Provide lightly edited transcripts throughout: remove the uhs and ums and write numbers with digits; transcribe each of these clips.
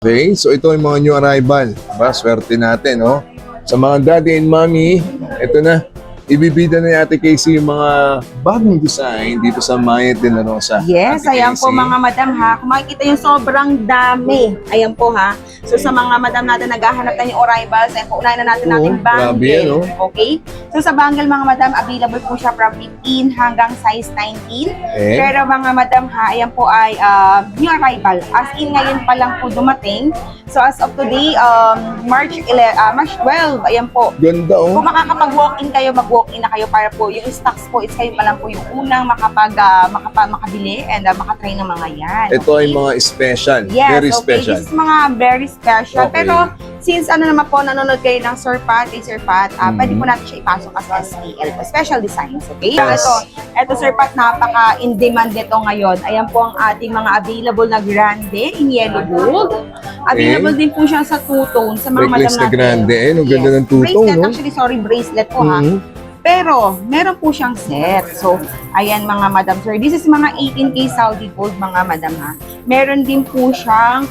Okay, so ito yung mga new arrival. Diba? Swerte natin, no? Sa mga daddy and mommy, ito na. Ibibida na ni Ate Casey yung mga bagong design dito sa Mayet de la Rosa. Yes, Ate ayan po Casey. mga madam ha. Kung makikita yung sobrang dami. Ayan po ha. So sa mga madam natin naghahanap na yung arrivals, ayan po, unahin na natin natin grabe yan, bangle. Okay? So sa bangle mga madam, available po siya from 15 hanggang size 19. Pero mga madam ha, ayan po ay new arrival. As in ngayon pa lang po dumating. So as of today, March 12, ayan po. Ganda, oh. Kung makakapag-walk-in kayo, mag-walk-in na kayo para po yung stocks po is kayo pa lang po yung unang makabili and makatry ng mga yan. Ito ay mga special. Yes, Very okay. special. This is mga very special. Okay. Pero since ano naman po, nanonood kayo ng Sir Pat, pwede po natin siya ipasok as SPL po. Special designs, okay? Yes. Ito Sir Pat, napaka-in-demand nito ngayon. Ayan po ang ating mga available na grande in yellow gold. Available din po siya sa two-tone sa mga madam Necklace na natin. grande. Ang ganda ng two-tone, Bracelet, no? actually, sorry, bracelet po ha. Mhm. Pero, meron po siyang set. So, ayan mga madam sir. This is mga 18K Saudi gold mga madam ha. Meron din po siyang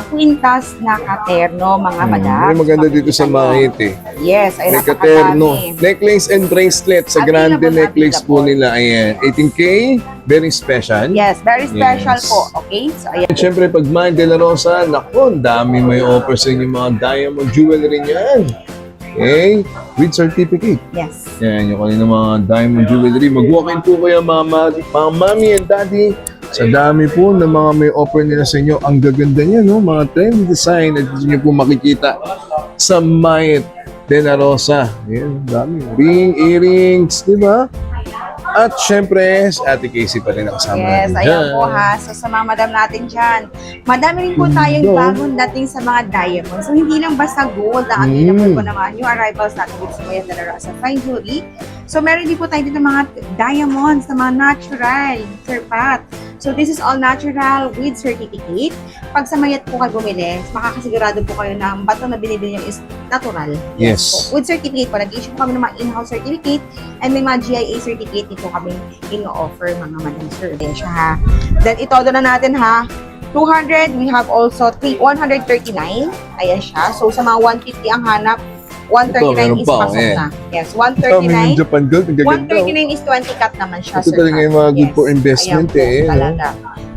quintas na katerno mga madam. May maganda dito sa Mayet, eh. Yes, ay May katerno. napakadami. Necklace and bracelet sa grande Available, necklace po available. nila. Ayan. 18K. Very special. Yes, very special Yes. po. Okay? So, ayan. At syempre, pag Mayet de la Rosa, naku, ang dami may offer sa inyo mga diamond jewelry niyan. Okay? With certificate. Yes. Yan, yung kanina mga diamond jewelry. Mag-walk-in po kayo mga mommy and daddy. Sa dami po ng mga may offer nila sa inyo. Ang gaganda niya, no? Mga trendy design na dito nyo po makikita sa Mayet de la Rosa. Yan, dami. Ring, earrings, di ba? At syempre, si Ate Casey pa rin nakasama Yes, natin ayan dyan. po ha. So sa mga madam natin dyan, madami rin po tayong Ganda, oh. bagong dating sa mga diamonds. So hindi lang basta gold ang available po ng mga new arrivals natin dito sa Mayet de la Rosa Fine Jewelry. So meron din po tayo dito mga diamonds na mga natural, Sir Pat. So this is all natural with certificate. Pag sa Mayet po kayo bumili, makakasigurado po kayo na ang bato na binibili nyo is natural. Yes. Po. With certificate po, nag-issue po kami ng mga in-house certificate and may mga GIA certificate din po kami in-offer mga madam sir. Then siya ha. Then ito na natin ha. 200, we have also 139. Ayan siya. So sa mga 150 ang hanap, 139 meron is pa, pasok eh. na. Yes, Dami 139. ng Japan gold. Ang gaganda, oh. 139 is 20 cut naman siya, Ito sir. talaga yung mga good Yes. for investment, Ayan po, eh, no? talaga.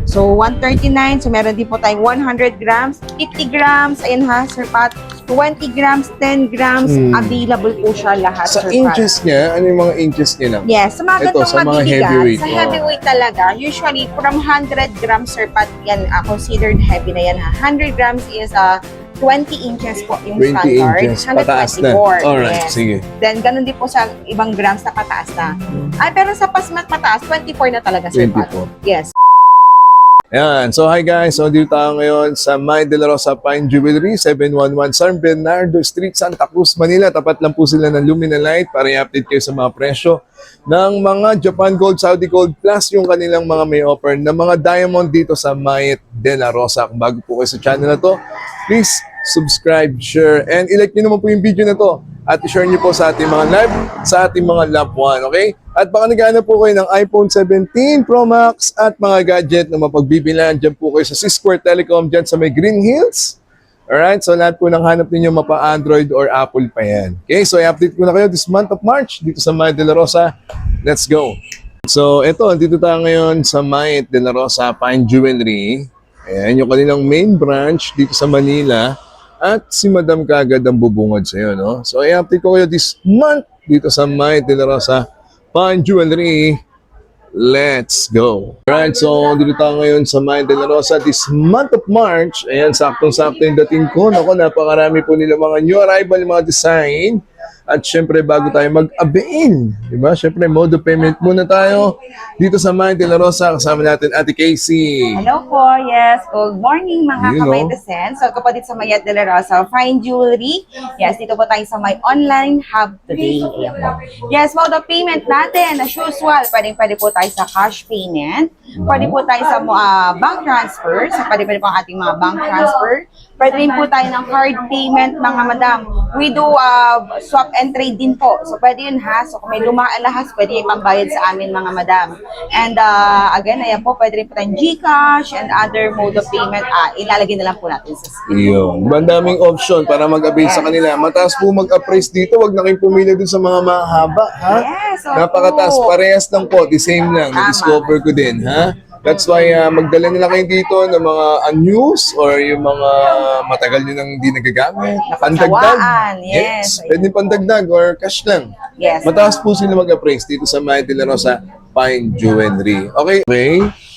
So, 139. So, meron din po tayong 100 grams, 50 grams, ayan ha, Sir Pat. 20 grams, 10 grams, available po siya lahat, Sa Sir Pat. inches niya, ano yung mga inches niya lang? Yes, sa mga Ito, ganitong sa mga mabibigat, heavyweight, sa oh. heavyweight talaga, usually from 100 grams, Sir Pat, yan, considered heavy na yan ha. 100 grams is 20 inches po yung 20 standard. inches, pataas na. 124, Alright, yes. sige. Then, ganun din po sa ibang grams na pataas na. Ay, pero sa pataas, 24 na talaga, Sir Pat. 24. Yes. Ayan. So, hi guys. So, dito tayo ngayon sa Mayet de la Rosa Fine Jewelry, 711 San Bernardo Street, Santa Cruz, Manila. Tapat lang po sila ng Luminalight para i-update kayo sa mga presyo ng mga Japan Gold, Saudi Gold, plus yung kanilang mga may offer na mga diamond dito sa Mayet de la Rosa. Kung bago po kayo sa channel na to, please subscribe, share, and i-like nyo naman po yung video na to. At i-share nyo po sa ating mga live, sa ating mga loved one, okay? At baka naghahanap po kayo ng iPhone 17 Pro Max at mga gadget na mapagbibilan, dyan po kayo sa C-Square Telecom, dyan sa may Green Hills. Alright, so lahat po ng hanap ninyo mapa-Android or Apple pa yan. Okay, so i-update ko na kayo this month of March dito sa Mayet de la Rosa. Let's go! So ito, dito tayo ngayon sa Mayet de la Rosa Fine Jewelry. Ayan, yung kanilang main branch dito sa Manila. At si Madam kagad ang bubungad sa iyo, no? So, i-update ko kayo this month dito sa Mayet de la Rosa Fine Jewelry. Let's go! Alright, so dito tayo ngayon sa Mayet de la Rosa this month of March. Ayan, saktong-sakto yung dating ko. Naku, napakarami po nila mga new arrival, mga design. At syempre, bago tayo mag-abain, di ba? Syempre, mode of payment muna tayo dito sa Mayet de la Rosa. Kasama natin Ate Casey. Hello po, yes. Good morning mga You know. kamaytesen. So, kapatid sa Mayet de la Rosa Fine Jewelry. Yes, dito po tayo sa may online hub today. Ayan po. Yes, mode of payment natin, as usual, pwede po tayo sa cash payment. Pwede po tayo sa bank transfer. So, pwede po ang ating mga bank transfer. Pwede rin po tayo ng card payment, mga madam. We do swap swap and trade din po. So, pwede yun ha. So, kung may lumang alahas, pwede yung pambayad sa amin mga madam. And again, ayan po, pwede rin po tayong GCash and other mode of payment. Ilalagay na lang po natin sa screen. Yun. Bandaming option para mag-avail sa kanila. Mataas po mag-appraise dito. Huwag na kayong pumili dun sa mga mahaba, ha? Yes, opo. Napakataas. Parehas lang po. The same lang. Tama. Na-discover ko din, ha? That's why magdala nila kayo dito ng mga unused or yung mga matagal nyo nang hindi nagagamit. Napagsawaan, yes. Pwede pandagdag or cash lang. Yes. Mataas po sila mag-appraise dito sa Maya de la Rosa Fine Jewelry. Okay?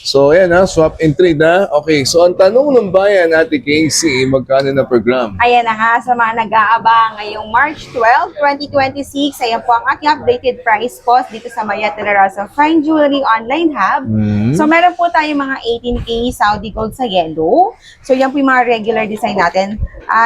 So, ayan ha, swap and trade ha. Okay, so ang tanong ng bayan, Ate Casey, magkano na per gram? Ayan na nga, sa mga nag-aabang ngayong March 12, 2026, ayan po ang ating updated price post dito sa Maya de la Rosa Fine Jewelry Online Hub. So, meron po tayong mga 18K Saudi Gold sa yellow. So, yan po yung mga regular design natin.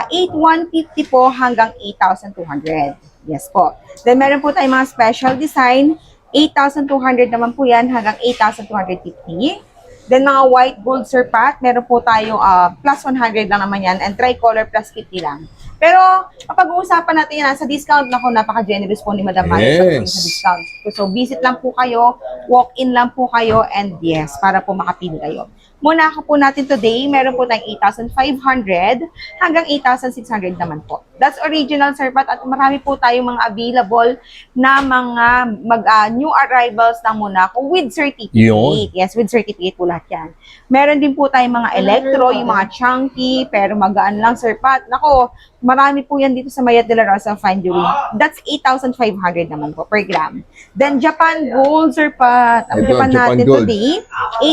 8,150 po hanggang 8,200. Yes po. Then, meron po tayong mga special design. 8,200 naman po yan hanggang 8,250. Then mga white gold surpat, meron po tayong plus 100 lang naman yan and tricolor plus 50 lang. Pero kapag uusapan natin yan, sa discount na napaka-generous po ni Madam Maya Yes. sa discount. So visit lang po kayo, walk-in lang po kayo and yes, para po makapili kayo. Muna ako po natin today, meron po tayong 8,500 hanggang 8,600 naman po. That's original surpat at marami po tayong mga available na mga new arrivals ng Monaco with certificate. Yun. Yes, with certificate po lahat yan. Meron din po tayong mga electro, yung mga chunky, pero magaan lang surpat. Nako, marami po yan dito sa Maya de la Rosa Fine Jewelry. That's 8,500 naman po per gram. Then Japan Gold surpat. Ang Ito, Japan Japan natin Gold. today,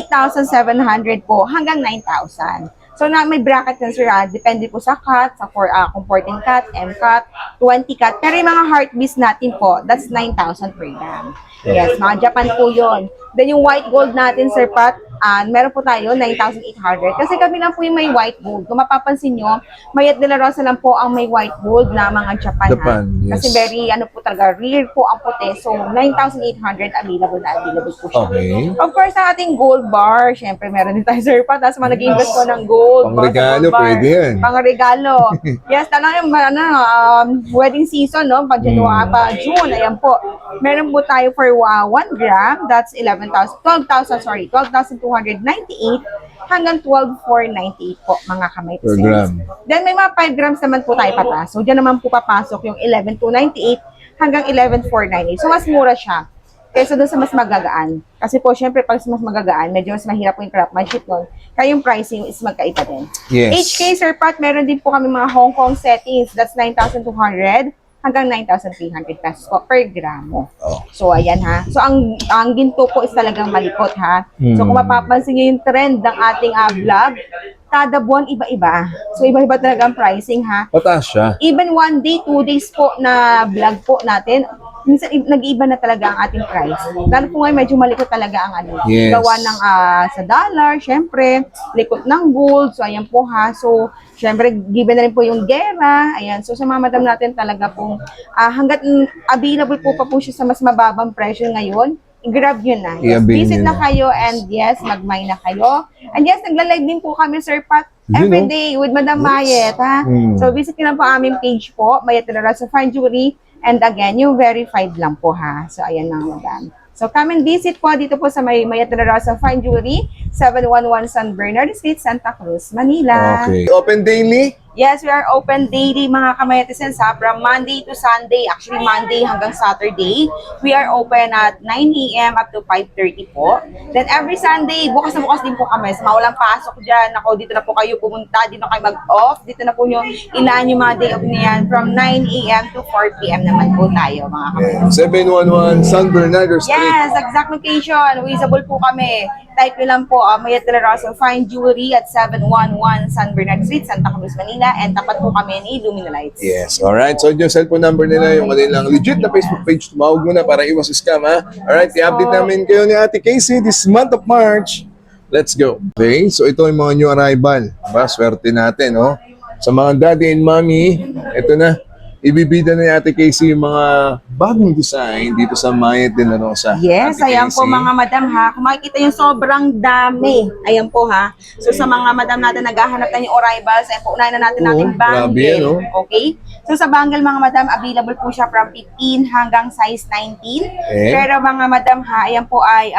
8,700 po hanggang 9,000. So na may bracket yan sir, depende po sa cut, sa kung 14 cut, M cut, 20 cut. Pero yung mga heart beads natin po, that's 9,000 per gram. Yes, mga Japan po yun. Then yung white gold natin sir Pat, meron po tayo 9,800. Kasi kami lang po yung may white gold. Kung mapapansin nyo, Maya de la Rosa lang po ang may white gold na mga Japan. Japan, yes. Kasi very, po talaga, rare po ang puti. So, 9,800 available po siya. Okay. Of course, ang ating gold bar, syempre meron din tayo sir Pat. Tapos mga nag-invest po ng gold. Pang-regalo, gold bar. pwede yan. Pang-regalo. Yes, talagang wedding season, no? Pag January, pa June, ayan po. Meron po tayo for 1 gram, that's 12,298 hanggang 12,498 po, mga kamay. Per gram. Then may mga 5 grams naman po tayo patas. So, dyan naman po papasok yung 11,298 hanggang 11,498. So, mas mura siya kaysa doon sa mas magagaan. Kasi po, syempre, pag mas magagaan, medyo mas mahirap po yung craftsmanship nun. Kaya yung pricing is magkaiba din. Yes. HK, Sir Pat, meron din po kami mga Hong Kong settings. That's 9,200 hanggang 9,300 pesos po per gramo. Oh. So, ayan ha. So, ang ginto po is talagang malikot ha. So, kung mapapansin nyo yung trend ng ating vlog, kada buwan iba-iba. So, iba-iba talaga ang pricing ha. Pataas siya. Even 1 day, 2 days po na vlog po natin, minsan nag-iiba na talaga ang ating price. Lalo po ngayon, medyo malikot talaga ang Yes. gawa ng sa dollar, syempre, likot ng gold. So, ayan po ha. So, syempre, given na rin po yung gera. Ayan. So, sa mga madam natin talaga pong hanggat available po pa po siya sa mas mababang presyo ngayon, i-grab yun na. Yes, I-avail visit nyo na na. kayo and yes, mag-mine na kayo. And yes, nagla-live din po kami, Sir Pat, Yun, every no? day with Madam Mayet, ha? So, visit nyo lang po aming page po, Mayet de la Rosa Fine Jewelry. And again, yung verified lang po, ha? So, ayan mga madam. So, come and visit po dito po sa Mayet de la Rosa Fine Jewelry, 711 San Bernardo Street, Santa Cruz, Manila. Okay. Open daily? Yes, we are open daily mga kamayatisan from Monday to Sunday. Actually, Monday hanggang Saturday. We are open at 9 a.m. up to 5:30 po. Then every Sunday, bukas na bukas din po kami. So, mawalang pasok dyan. Ako, dito na po kayo pumunta. Dito na kayo mag-off. Dito na po nyo ilan yung mga day off niyan. From 9 a.m. to 4 p.m. naman po tayo mga kamayatisan. 711 San Bernardo Street. Yes, exact location. Visible po kami. Type nyo lang po, Mayet de la Rosa Fine Jewelry at 711 San Bernardo Street, Santa Cruz, Manila. And tapat po kami ni Luminolites. Yes, alright. So, yung cellphone number nila, yung kanilang legit na Facebook page, tumawag mo na para iwas scam, ha? Alright, i-update namin kayo ni Ate Casey this month of March. Let's go. Okay, so ito yung mga new arrival. Ba, swerte natin, no? Sa mga daddy and mommy, ito na. ibibida na ni Ate Casey yung mga bagong design dito sa Mayet de la Rosa. Yes, Ate ayan po Casey. mga madam ha. Kung makikita yung sobrang dami. Ayan po ha. So sa mga madam natin naghahanap na yung arrivals, ayan po, unahin na natin Oo, natin grabe yan, bangle. oh. Okay? So sa bangle mga madam, available po siya from 15 hanggang size 19. Pero mga madam ha, ayan po ay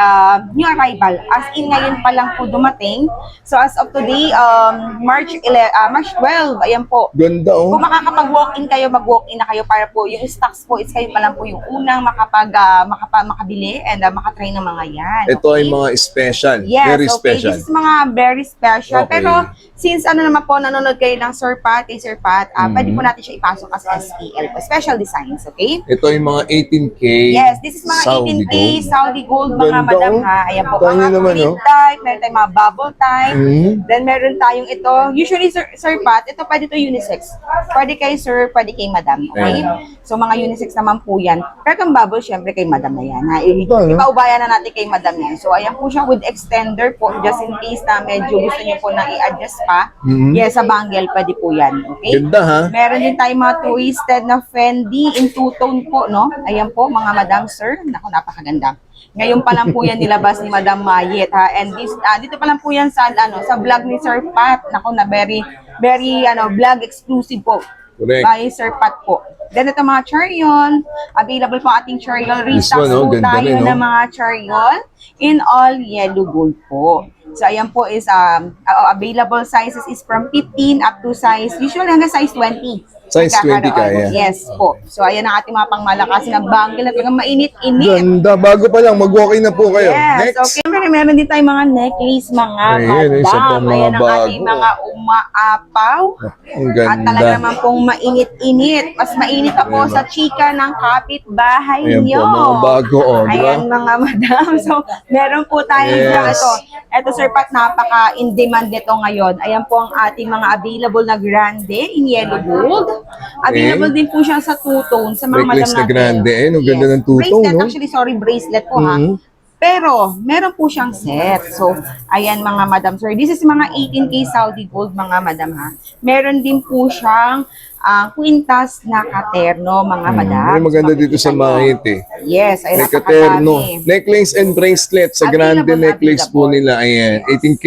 new arrival. As in ngayon pa lang po dumating. So as of today, March 12, ayan po. Ganda, oh. Kung makakapag-walk-in kayo, mag-walk-in na kayo para po yung stocks po is kayo pa lang po yung unang makabili and makatry ng mga yan. Ito ay mga special. Yes, Very okay. special. This is mga very special. Okay. Pero since ano naman po, nanonood kayo ng Sir Pat, kay Sir Pat, pwede po natin siya ipasok as SPL po. Special designs, okay? Ito ay mga 18K. Yes, this is mga Saudi 18K gold. Saudi gold mga Ganda, madam oh. ha. Ayan po, Kanya mga naman, complete oh. type, meron tayong mga bubble type. Mhm. Then meron tayong ito. Usually Sir Pat, ito pwede to unisex. Pwede kay Sir, pwede kay Madam. Okay? Ayan. So mga unisex naman po yan. Pero kung bubble, syempre kay Madam na yan. Ha? Ito, no? Ipaubayan na natin kay Madam yan. So ayan po siya with extender po just in case na medyo gusto niyo po na i-adjust pa. Mhm. Yes, sa bangle pwede po yan. Okay? Ganda, ha? Meron din tayong mga twisted na Fendi in two-tone po, no? Ayan po, mga Madam Sir. Naku, napakaganda. Ngayon pa lang po yan nilabas ni Madam Mayet, ha? And dito pa lang po yan sa, sa vlog ni Sir Pat. Naku, na very, vlog exclusive po. Correct. By Sir Pat po. Then ito mga charion. Available po ating charion. This Restocks one, oh, po ganda tayo rin, oh. ng mga charion in all yellow gold po. So ayan po is available sizes is from 15 up to size, usually hanggang size 20. Size 20 Nagkakaroon. kaya. Yes po. So ayan ang ating mga pangmalakas na bangle at talagang mainit-init. Ganda. Bago pa lang, mag-walk-in na po kayo. Yes, Next. okay. Meron din tayong mga necklace, mga Ayan, isa pang madam. mga Ayan ang ating bago. mga umaapaw. Ang At talaga ganda. naman pong mainit-init. Mas mainit pa po Ayan, sa chika ng kapitbahay Ayan nyo. po, mga bago, oh, di ba? Ayan mga madam. So, meron po tayo Yes. Ito, Sir Pat, napaka-in-demand nito ngayon. Ayan po ang ating mga available na grande in yellow gold. Available din po siya sa two-tone sa mga madam Necklace na natin. grande. Ayun, ang ganda ng two-tone, Bracelet, no? actually, sorry, bracelet po ha. Mhm. Pero, meron po siyang set. So, ayan mga madam. Sir, this is mga 18K Saudi gold mga madam ha. Meron din po siyang quintas na katerno mga madam. May maganda So, dito sa makikita nyo. Mayet, eh. Yes, ay May katerno. napakadami. Necklace and bracelet sa grande Available, necklace po available. nila. Ayan. 18K.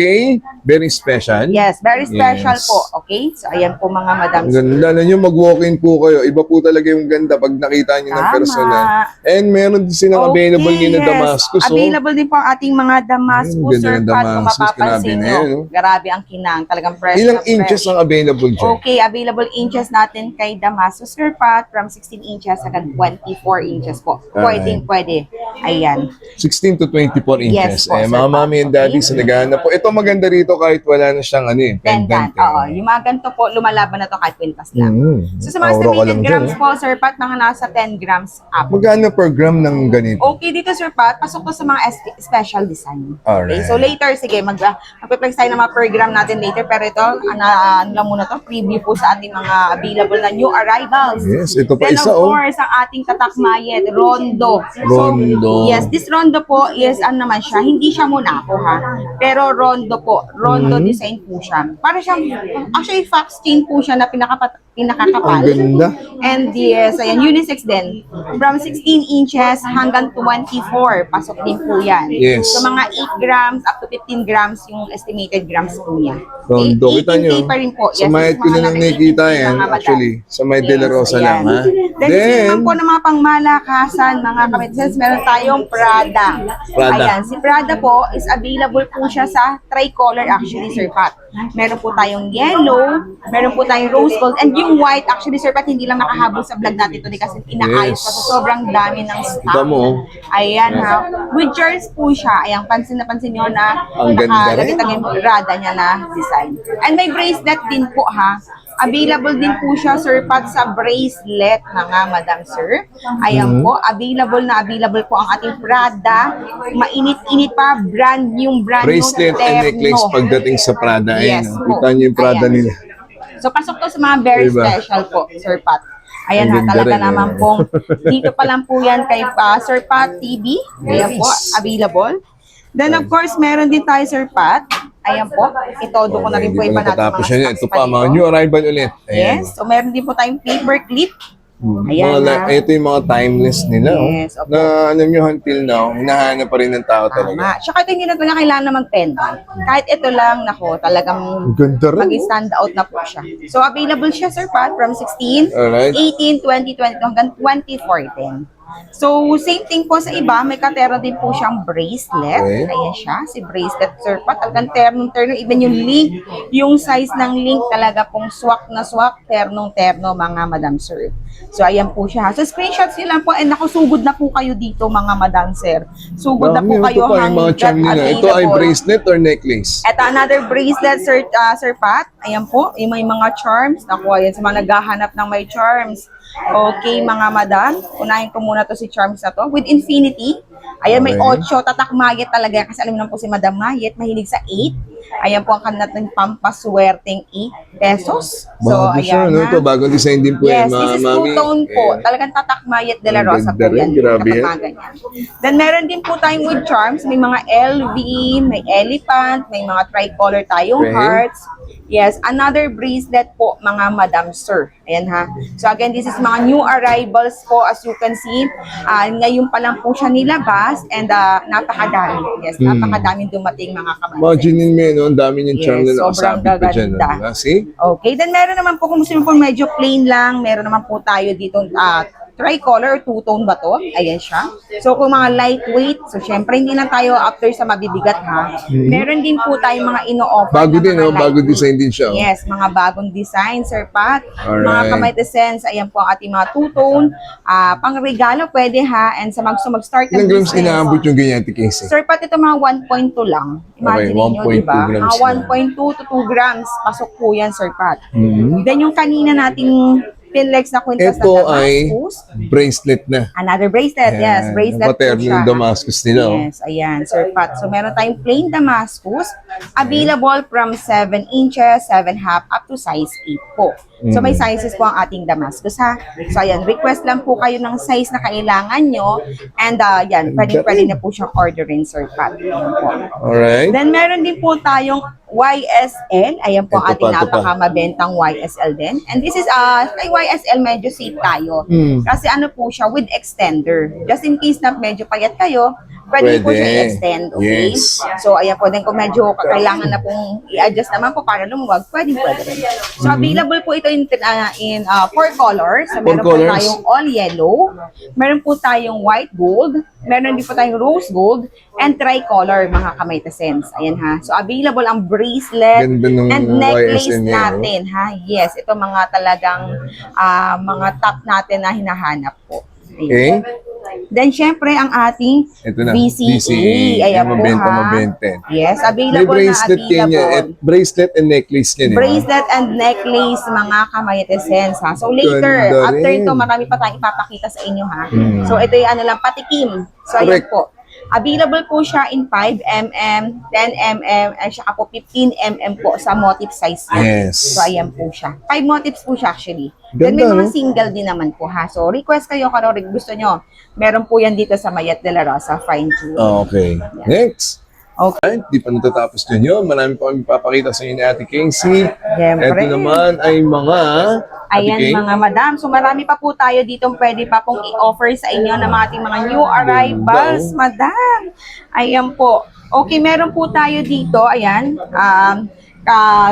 Very special. Yes, very special Yes. po. Okay? So, ayan po mga madam. Ang ganda. Alam nyo, mag-walk-in po kayo. Iba po talaga yung ganda pag nakita nyo ng Tama. personal. And meron din silang available Okay, din na yes. Damascus. Oh. Available din po ang ating mga Damascus, Ganda Sir ng Pat, kung Damascus. Grabe mapapansin na nyo. yan, oh. Grabe ang kinang. Talagang fresh Ilang na fresh. inches ang available dyan? Okay, available inches natin kay Damascus, Sir Pat, from 16 inches hanggang 24 inches po. Pwede. Ayan. 16 to 24 inches. Yes po, eh, sir. mga mami and daddy sa naghahanap po. Ito maganda rito kahit wala na siyang pendant. Pendant. Oo. Yung mga ganito po, lumalaban na to kahit quintas lang. So sa mga Aura ka estimated lang grams dyan, eh. po, Sir Pat, mga nasa 10 grams up. Magkano per gram ng ganito? Okay, dito Sir Pat, pasok to sa mga special design. Alright. Okay, so later, sige, mag-flex tayo ng mga per gram natin later. Pero ito, ano lang muna to, preview po sa ating mga available na new arrivals. Yes, ito pa Then isa, of oh. course, ang ating tatak mayet, Rondo. Rondo. So, yes, this Rondo po is, ano naman siya, hindi siya Monaco ha. Pero Rondo po, Rondo design po siya. Para siyang, actually, fox chain po siya na pinakakapal. Ang ganda. And yes, ayan, unisex din. From 16 inches hanggang 24, pasok din po yan. Yes. So mga 8 grams up to 15 grams yung estimated grams po niya. Rondo, kita 18K nyo. pa rin po. Sa Mayet ko na lang nakikita yan. Actually, sa Mayet de la Rosa lang, ha? Then, naman po ng mga pangmalakasan, mga kapitses, meron tayong Prada. Prada. Ayan, si Prada po is available po siya sa tricolor actually, Sir Pat. Meron po tayong yellow, meron po tayong rose gold, and yung white, actually, Sir Pat, hindi lang nakahabol sa vlog natin today kasi inaayos Yes. pa. So, sobrang dami ng stock. Kita mo. Ayan ha. With jars po siya. Ayan, pansin na pansin nyo na Ang ganda rin. nakalagay yung Prada niya na design. And may bracelet din po ha. Available din po siya, Sir Pat, sa bracelet mga Madam Sir. Ayan po, available po ang ating Prada. Mainit-init pa, brand new Bracelet and necklace pagdating sa Prada. Ayan, Yes oh. po. Kita nyo yung Prada Ayan. nila. So, pasok to sa mga very Diba? special po, Sir Pat. Ayan Ang ha, ganda talaga rin, naman eh. pong, dito pa lang po yan kay Sir Pat TV. Ayan po, Yes. available. Then of course, meron din tayo Sir Pat. Ayan po, itodo ko na rin po Hindi iba natin natatapos mga yan. stocks Ito pa pa, dito. mga new arrival ulit. Ayan. Yes, so meron din po tayong paper clip. Ayan, Ito yung mga timeless nila. Yes, opo. Na alam nyo, until now, hinahanap pa rin ng tao talaga. Tama. Tsaka ito hindi na talaga kailangan na mag-pendant. Kahit ito lang, nako, talagang Ang ganda rin. mag-stand out na po siya. So, available siya, Sir Pat, from 16, Alright. 18, 20, 22, hanggang 24 din. So, same thing po sa iba, may katera din po siyang bracelet. Okay. Ayan siya, si bracelet, Sir Pat. Talagang ternong-terno, even yung link, yung size ng link talaga pong swak na swak, ternong-terno, mga Madam Sir. So, ayan po siya. So, screenshots nyo lang po, and nakusugod na po kayo dito, mga Madam Sir. Sugod na po Dami, kayo ito pa, yung mga charm nila. Ito ay bracelet or necklace? Ito, another bracelet, Sir Pat. Ayan po, yung may mga charms. Naku, ayan, sa mga naghahanap ng may charms. Okay, mga madam. Unahin ko muna to si charms na to. With infinity. Ayan, may Okay. 8. Tatak Mayet talaga. Kasi alam mo naman po si Madam Mayet, mahilig sa 8. Ayan po ang kanat ng pampaswerteng 8 pesos. So, Bago siya, ayan no? na. Ito, bagong design din po Yes, yan, this mga is mami. two-tone po. Ayan. Talagang Tatak Mayet de la Ang Rosa po ganda rin, yan. grabe yan. Kapag ganyan. Then meron din po tayong with charms. May mga LV, may elephant, may mga tricolor tayong Okay. hearts. Yes, another bracelet po, mga Madam Sir. Ayan ha. So again, this is mga new arrivals po, as you can see. Ngayon pa lang po siya nilabas, and napakadami. Yes, napakadaming dumating, mga kamansin. Imagine mo yun, no? Ang dami niyang charm Yes, na sobrang nakasabit pa dyan. gaganda. No? See? Okay, then meron naman po, kung gusto nyo po medyo plain lang, meron naman po tayo dito tricolor, two-tone ba to? Ayan siya. So, kung mga lightweight, so syempre hindi lang tayo after sa mabibigat ha. Meron din po tayong mga ino-offer Bago na din, mga no? Bago lightweight. design din siya. Oh. Yes, mga bagong design, Sir Pat. Mga Alright. kamay sense, ayan po ang ating mga two-tone. Pang regalo, pwede ha. And sa mag-start ng Ilang grams business. inaabot yung ganyan, Casey? Sir Pat, ito mga 1.2 lang. Imagine niyo, 1.2 di ba? grams Mga lang. 1.2 to 2 grams. Pasok po yan, Sir Pat. Mhm. Then yung kanina nating pinlex na kwintas na Ito ay Damascus. bracelet na. Another bracelet, yes. Bracelet po Paterno siya. yung Damascus nila. Oh. Yes, ayan, Sir Pat. So, meron tayong plain Damascus. Available from 7 inches, 7.5, up to size 8 po. So, may sizes po ang ating Damascus, ha? So, ayan, request lang po kayo ng size na kailangan nyo. And, yan, pwede na po siyang orderin, Sir Pat. Ayan po. Alright. Then, meron din po tayong YSL. Ayan po ang Ito ating pa, ito pa. napakamabentang YSL din. And this is, kay YSL, medyo safe tayo. Kasi ano po siya, with extender. Just in case na medyo payat kayo, pwede po Pwede. siya i-extend, okay? Yes. So, ayan po din, kung medyo kailangan na pong i-adjust naman po para lumuwag, pwede rin. So, available po ito in 4 colors. So, meron po colors. tayong all yellow, meron po tayong white gold, meron din po tayong rose gold, and tricolor, mga kamay-tasens. Ayan ha. So, available ang bracelet Ganda nung and necklace YSL niya, oh. natin, ha? Yes, ito mga talagang mga top natin na hinahanap po. Ayan. Okay. Then, syempre, ang ating Ito na. VCA. Ayan po, Mabenta, ha? mabenta. Yes, May available bracelet na kanya. available. Bracelet and necklace yan. Bracelet and necklace, mga kamayatesens, ha? So, later, Ganda after rin. ito, marami pa tayong ipapakita sa inyo, ha? So, ito yung ano lang, patikim. So, ayan Correct. po. Available po siya in 5mm, 10mm, at saka po 15mm po sa motif size niya. Yes. So, ayan po siya. 5 motifs po siya actually. Then may Ganda, mga no? single din naman po ha. So, request kayo kung ano rin gusto nyo. Meron po yan dito sa Mayet de la Rosa Fine Jewelry. Okay. Next. Okay. Di pa natatapos din yun. Marami pa kami papakita sa inyo ni Ate Casey. Siyempre. Ito naman ay mga... Ayan, Ate Kay. mga madam. So, marami pa po tayo dito pwede pa pong i-offer sa inyo ng mga ating mga new arrivals, madam. Ayan po. Okay, meron po tayo dito. Ayan.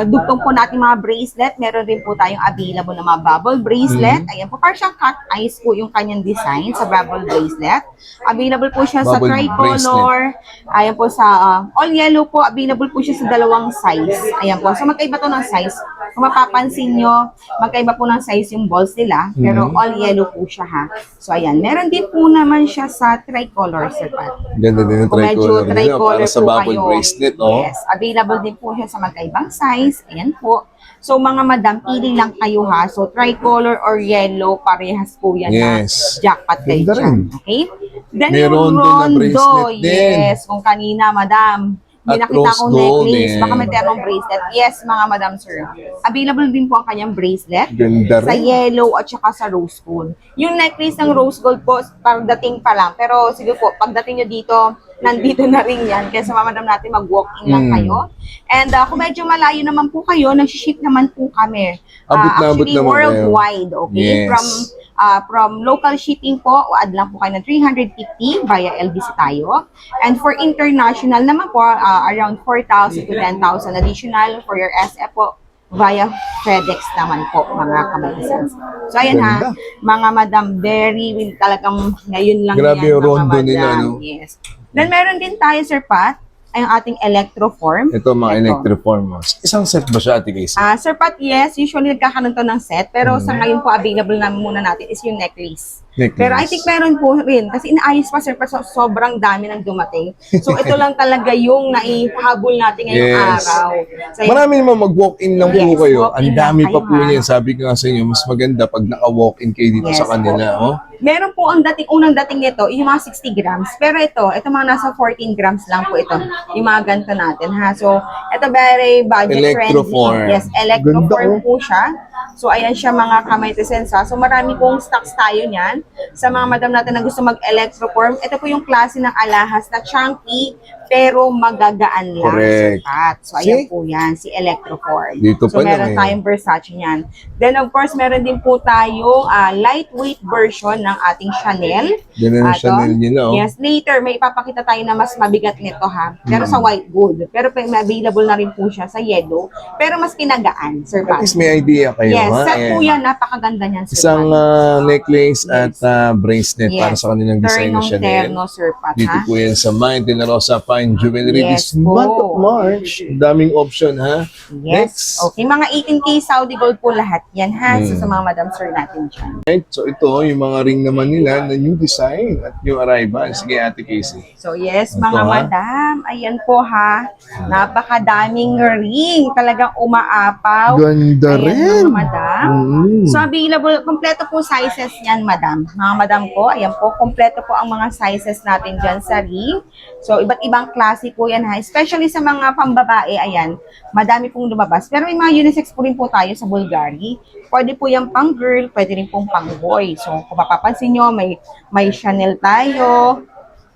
Dugtong po natin mga bracelet. Meron din po tayong available na mga bubble bracelet. Ayan po, parang siyang cut eyes po yung kanyang design sa bubble bracelet. Available po siya sa Bubble tricolor. Ayan po sa all yellow po. Available po siya sa dalawang size. Ayan po. So magkaiba to ng size. Kung mapapansin nyo, magkaiba po ng size yung balls nila. Pero all yellow po siya ha. So ayan. Meron din po naman siya sa tricolor, Sir Pat. Ganda din yung Kung medyo tricolor nila. Para sa po bubble kayo. bracelet, oh. Yes, available din po siya sa magkaibang size. Ayan po. So mga madam, pili lang kayo ha. So tricolor or yellow, parehas po yan Yes. na jackpot kayo Ganda dyan. rin. Okay? Then May yung rondo na bracelet din. yes. Kung kanina, madam, may At nakita rose akong gold, necklace. eh. Baka may terong bracelet. Yes, mga madam, sir. Available din po ang kanyang bracelet. Ganda Sa rin. yellow at saka sa rose gold. Yung necklace ng rose gold po, pagdating pa lang. Pero sige po, pagdating nyo dito, nandito na rin yan. Kaya sa mga madam natin, mag-walk-in lang kayo. And kung medyo malayo naman po kayo, nag-ship naman po kami. Abot na abot Actually, naman kayo. worldwide, okay? Yes. From From local shipping po, add lang po kayo ng 350 via LBC tayo. And for international naman po, around 4,000 to 10,000 additional for your SF po via FedEx naman po, mga kabatisans. So, ayan ha, Ganda. mga madam, very talagang ngayon lang Grabe yan, yung mga rondo madam. nila, no? Yes. Then, meron din tayo, Sir Pat, ay ang ating electroform. Ito mga Ito. electroformers. Isang set ba siya, Ate Casey? Sir Pat, yes, usually nagkakaroon to ng set, pero sa ngayon po, available na muna natin is yung necklace. Necklace. Pero I think meron po rin, kasi inaayos pa, Sir Pat, sobrang dami ng dumating. So, ito lang talaga yung naihabol natin ngayong Yes. araw. So, Marami naman mag-walk-in lang po Yes, kayo. walk-in Ang dami lang pa kayo, po ha? niyan. Sabi ko nga sa inyo, mas maganda pag naka-walk-in kayo dito Yes sa kanila. Oh. meron po ang unang dating nito, yung mga 60 grams. Pero ito mga nasa 14 grams lang po ito. Yung mga ganito natin, ha. So, ito very budget Electroform. friendly. Yes, electroform Ganda, po siya. So, ayan siya mga kamay-tisens, ha. So, marami pong stocks tayo niyan. Sa mga madam natin na gusto mag-electroform, ito po yung klase ng alahas na chunky, pero magagaan lang. Correct. Sir Pat. So, ayan See? po yan, si electroform. Dito So, pa lang meron eh. tayong Versace niyan. Then, of course, meron din po tayong lightweight version ng ating Chanel. Ganun ang Ito. Chanel nila. Oh. Yes, later may ipapakita tayo na mas mabigat nito, ha. Pero sa white gold. Pero may available na rin po siya sa yellow. Pero mas pinagaan, Sir At Pat. least may idea kayo. Yes, ha? set po Ayan. yan. Napakaganda niyan, Sir Isang Pat. necklace at bracelet Yes. para sa kanilang design na Ternong Chanel. terno, Sir Pat, Dito ha. po yan sa Mind de la Rosa Fine Jewelry Yes this po. month of March. Daming option, ha? Yes. Next. Okay, mga 18K Saudi gold po lahat yan, ha. So, Hmm. sa mga madam sir natin dyan. Right? So ito, yung mga ring naman nila na new design at new arrival. Sige, Ate Casey. So yes, Ito, mga ha? madam, ayan po ha. Napakadaming ring. Talagang umaapaw. Ganda Ayan, mga madam. Mm. So available, kompleto po sizes yan, madam. Mga madam ko, ayan po, kompleto po ang mga sizes natin dyan sa ring. So iba't ibang klase po yan ha. Especially sa mga pambabae, ayan, madami pong lumabas. Pero may mga unisex po rin po tayo sa Bulgari. Pwede po yung pang girl, pwede rin pong pang boy. So kung mapapansin nyo, may Chanel tayo.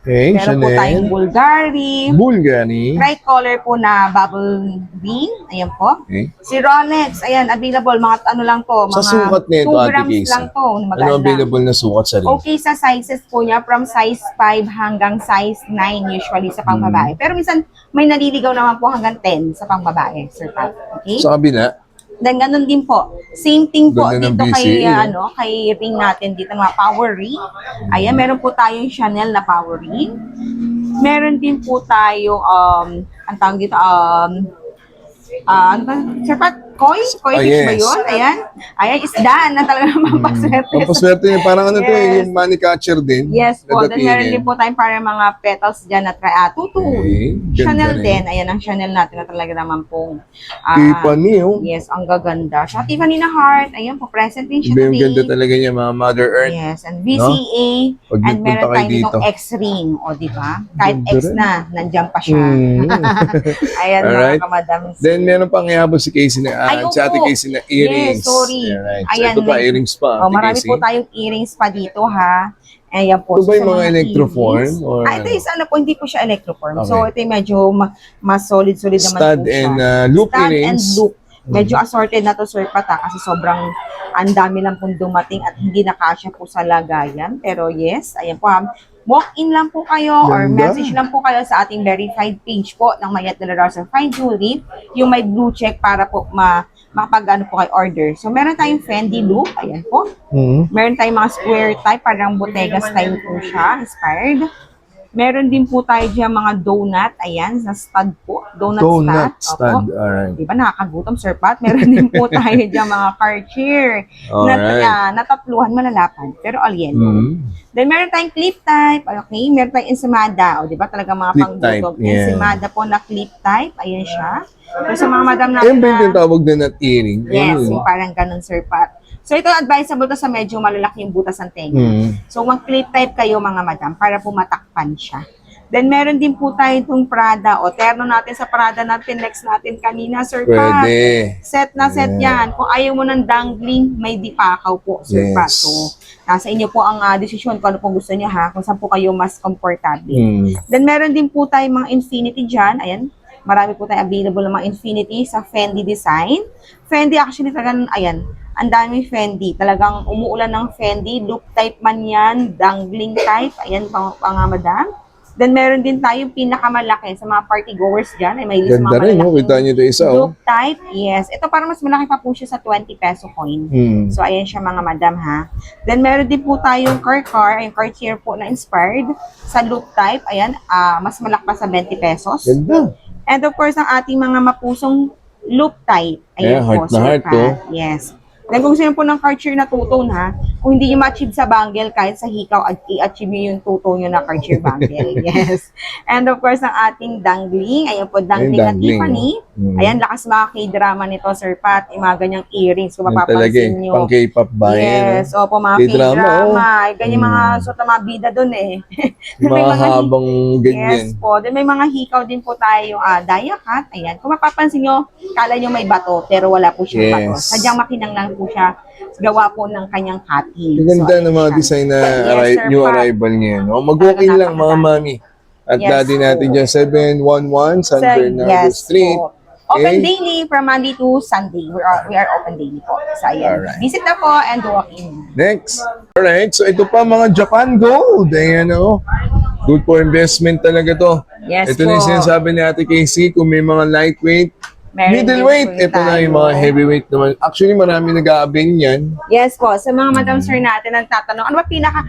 Okay, Meron po tayong Chanel. Bulgari. Bulgari. Tricolor po na bubble ring. Ayan po. Okay. Si Rolex, ayan, available. Mga ano lang to. Mga Sa sukat nito, 2 Ate grams Casey, lang to. Ano Maganda. available na sukat sa ring? Okay sa sizes po niya, from size 5 hanggang size 9 usually sa Hmm. pangbabae. Pero minsan, may naliligaw naman po hanggang 10 sa pangbabae, Sir Pat. Okay? Sa kabila? Then, ganun din po. Same thing po Ganda ng dito kay, BCE, no? kay ring natin dito, mga power ring. Ayan, meron po tayong Chanel na power ring. Meron din po tayong, ang tawag dito, ano ba? Sir Pat, koi? Koi fish ba yes. yun? Ayan. Ayan, isda na talaga pampaswerte. Pampaswerte niya. Parang ano to, Yes. yung money catcher din. Yes po. Then Nadatingin. meron din po tayong para mga petals dyan na tutu. Okay, ganda Chanel rin. din. Ayan, ang Chanel natin na talaga naman pong. Tiffany, oh. Yes, ang gaganda. Siya, Tiffany na heart. Ayan po, present din siya Iba yung today. ganda talaga niya, mga Mother Earth. Yes, and VCA. Pag And nagpunta meron kayo tayo dito. ditong X-ring. O, di ba? Kahit Ganda X rin. na, nandyan pa siya. Mm. Ayan, Alright. mga kamadam. Then, meron pang ihabol si Casey na, Ay, si Ate opo. Casey na earrings. Yes, sorry. Alright. So, Ayan, ito pa, may- earrings pa, Ate Marami Casey. po tayong earrings pa dito, ha. Ayan po. Ito ba So, yung sa mga electroform? earrings- Or, ito is ano po, hindi po siya electroform. Okay. So, ito yung medyo mas solid-solid naman stud po siya. and loop Stud and earrings. loop. Medyo assorted na to, Sir Pata, kasi sobrang ang dami lang pong dumating at hindi nakasya po sa lagayan. Pero yes, ayan po, walk-in lang po kayo or Ganda. message lang po kayo sa ating verified page po ng Mayat de la Rosa Fine Jewelry, yung may blue check para po makapag-ano po kayo order. So, meron tayong Fendi loop, ayan po. Mm. Meron tayong mga square type, parang Bottega style po siya, inspired. Meron din po tayo dyan mga donut, ayan, na stud po. Donut Donut stud. Opo. Alright. Di ba nakakagutom, Sir Pat? Meron din po tayo dyan mga Cartier Alright. na tatluhan malalapan, pero all yellow. Mm. Then meron tayong clip type, okay? Meron tayong ensimada, o di ba talaga mga Clip panggutom. type, yeah. Ensimada po na clip type, ayan siya. So sa mga madam Ayun natin ba yung na, tinatawag na nut earring? yes, Ayun. yung parang ganun, Sir Pat. So ito advisable to sa medyo malalaki yung butas ng tenga. Mm. So mag-clip type kayo mga madam para po matakpan siya. Then meron din po tayo itong Prada o terno natin sa Prada natin next natin kanina, Sir Pat. Pwede. Set na set Yeah. yan. Kung ayaw mo ng dangling, may dipakaw po, Sir Yes. Pat. So nasa inyo po ang desisyon kung ano pong gusto niya ha, kung saan po kayo mas komportable. Mm. Then meron din po tayo mga infinity dyan. Ayan. Marami po tayong available ng mga Infinity sa Fendi design. Fendi actually talagang, ayan, ang dami Fendi. Talagang umuulan ng Fendi. Loop type man yan, dangling type. Ayan, mga madam. Then meron din tayong pinakamalaki sa mga party goers dyan. Ay, may list Ganda mga rin, no? malalaking Kita nyo ito isa, oh. loop type. Yes. Ito parang mas malaki pa po siya sa 20 peso coin. Hmm. So, ayan siya mga madam ha. Then, meron din po tayong car, yung Cartier po na inspired sa loop type. Ayan, mas malaki pa sa 20 pesos. Ganda. And of course, ang ating mga mapusong loop type. Ayan Yeah, po, heart na heart, Pat. oh. Yes. Then, kung sino po ng Cartier na two-tone ha, kung hindi nyo ma-achieve sa bangle, kahit sa hikaw, i-achieve nyo yung two-tone nyo na Cartier bangle. Yes. And of course, ang ating dangling. Ayan po, dangling na dangling, Tiffany. oh. Ayan, lakas mga K-drama nito, Sir Pat. Yung mga ganyang earrings, kung Yan talaga, mapapansin nyo. pang K-pop ba yan? Yes, opo, mga K-drama, K-drama. oh. Ganyan mga suot na mga bida dun eh. May Mga habang ganyan. Yes po. Then may mga hikaw din po tayo, dia cut. Ayan. Kung mapapansin nyo, kala nyo may bato, pero wala po siyang bato. Yes. Sadyang makinang lang po siya. Gawa po ng kanyang cutting. Ang ganda ayan ng mga siya. design na Yes, Sir new Pat. arrival ngayon. No? Mag-walk-in lang mga mami. At Yes daddy natin po. dyan, 711 San Bernardo Yes Street. po. Open Okay. daily from Monday to Sunday. We are open daily po. So ayan. Alright. Visit na po and walk in. Next. Alright, so ito pa mga Japan Gold. Ayan o. Good for investment talaga to. Yes Ito na yung po. sinasabi ni Ate Casey, kung may mga lightweight, Meron din middleweight, po ito na yung tayo. mga heavyweight naman. Actually, marami nag-a-avail yan. Yes po, sa mga madam sir natin ang tatanong, ano ba pinaka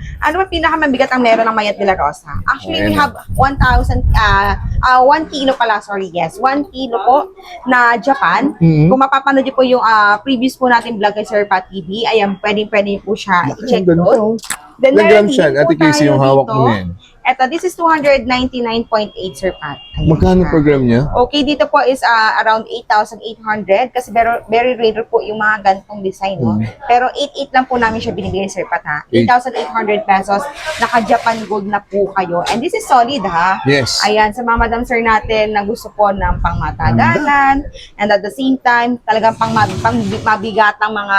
mabigat ang meron ng Mayat de la Rosa? Actually, we Ayan. have 1,000, 1 kilo pala, sorry, yes, 1 kilo po na Japan. Mhm. Kung mapapanood niyo po yung previous po natin vlog kay Sir Pat TV, ayan, pwede po siya i-check Ang ganda, doon. oh. Then, Ilang meron grams yan? din po Ate Casey, tayo yung hawak dito. mo na yan. Eto, this is 299.8 Sir Pat. Ayan Magkano siya. per gram niya? Okay, dito po is around 8,800 kasi very rare po yung mga ganitong design, no? Pero 8,800 lang po namin siya binibigay, Sir Pat, ha? 8,800 pesos, naka-Japan Gold na po kayo. And this is solid, ha? Yes. Ayan, sa mga madam sir natin na gusto po ng pangmatagalan and at the same time, talagang mabigatang mga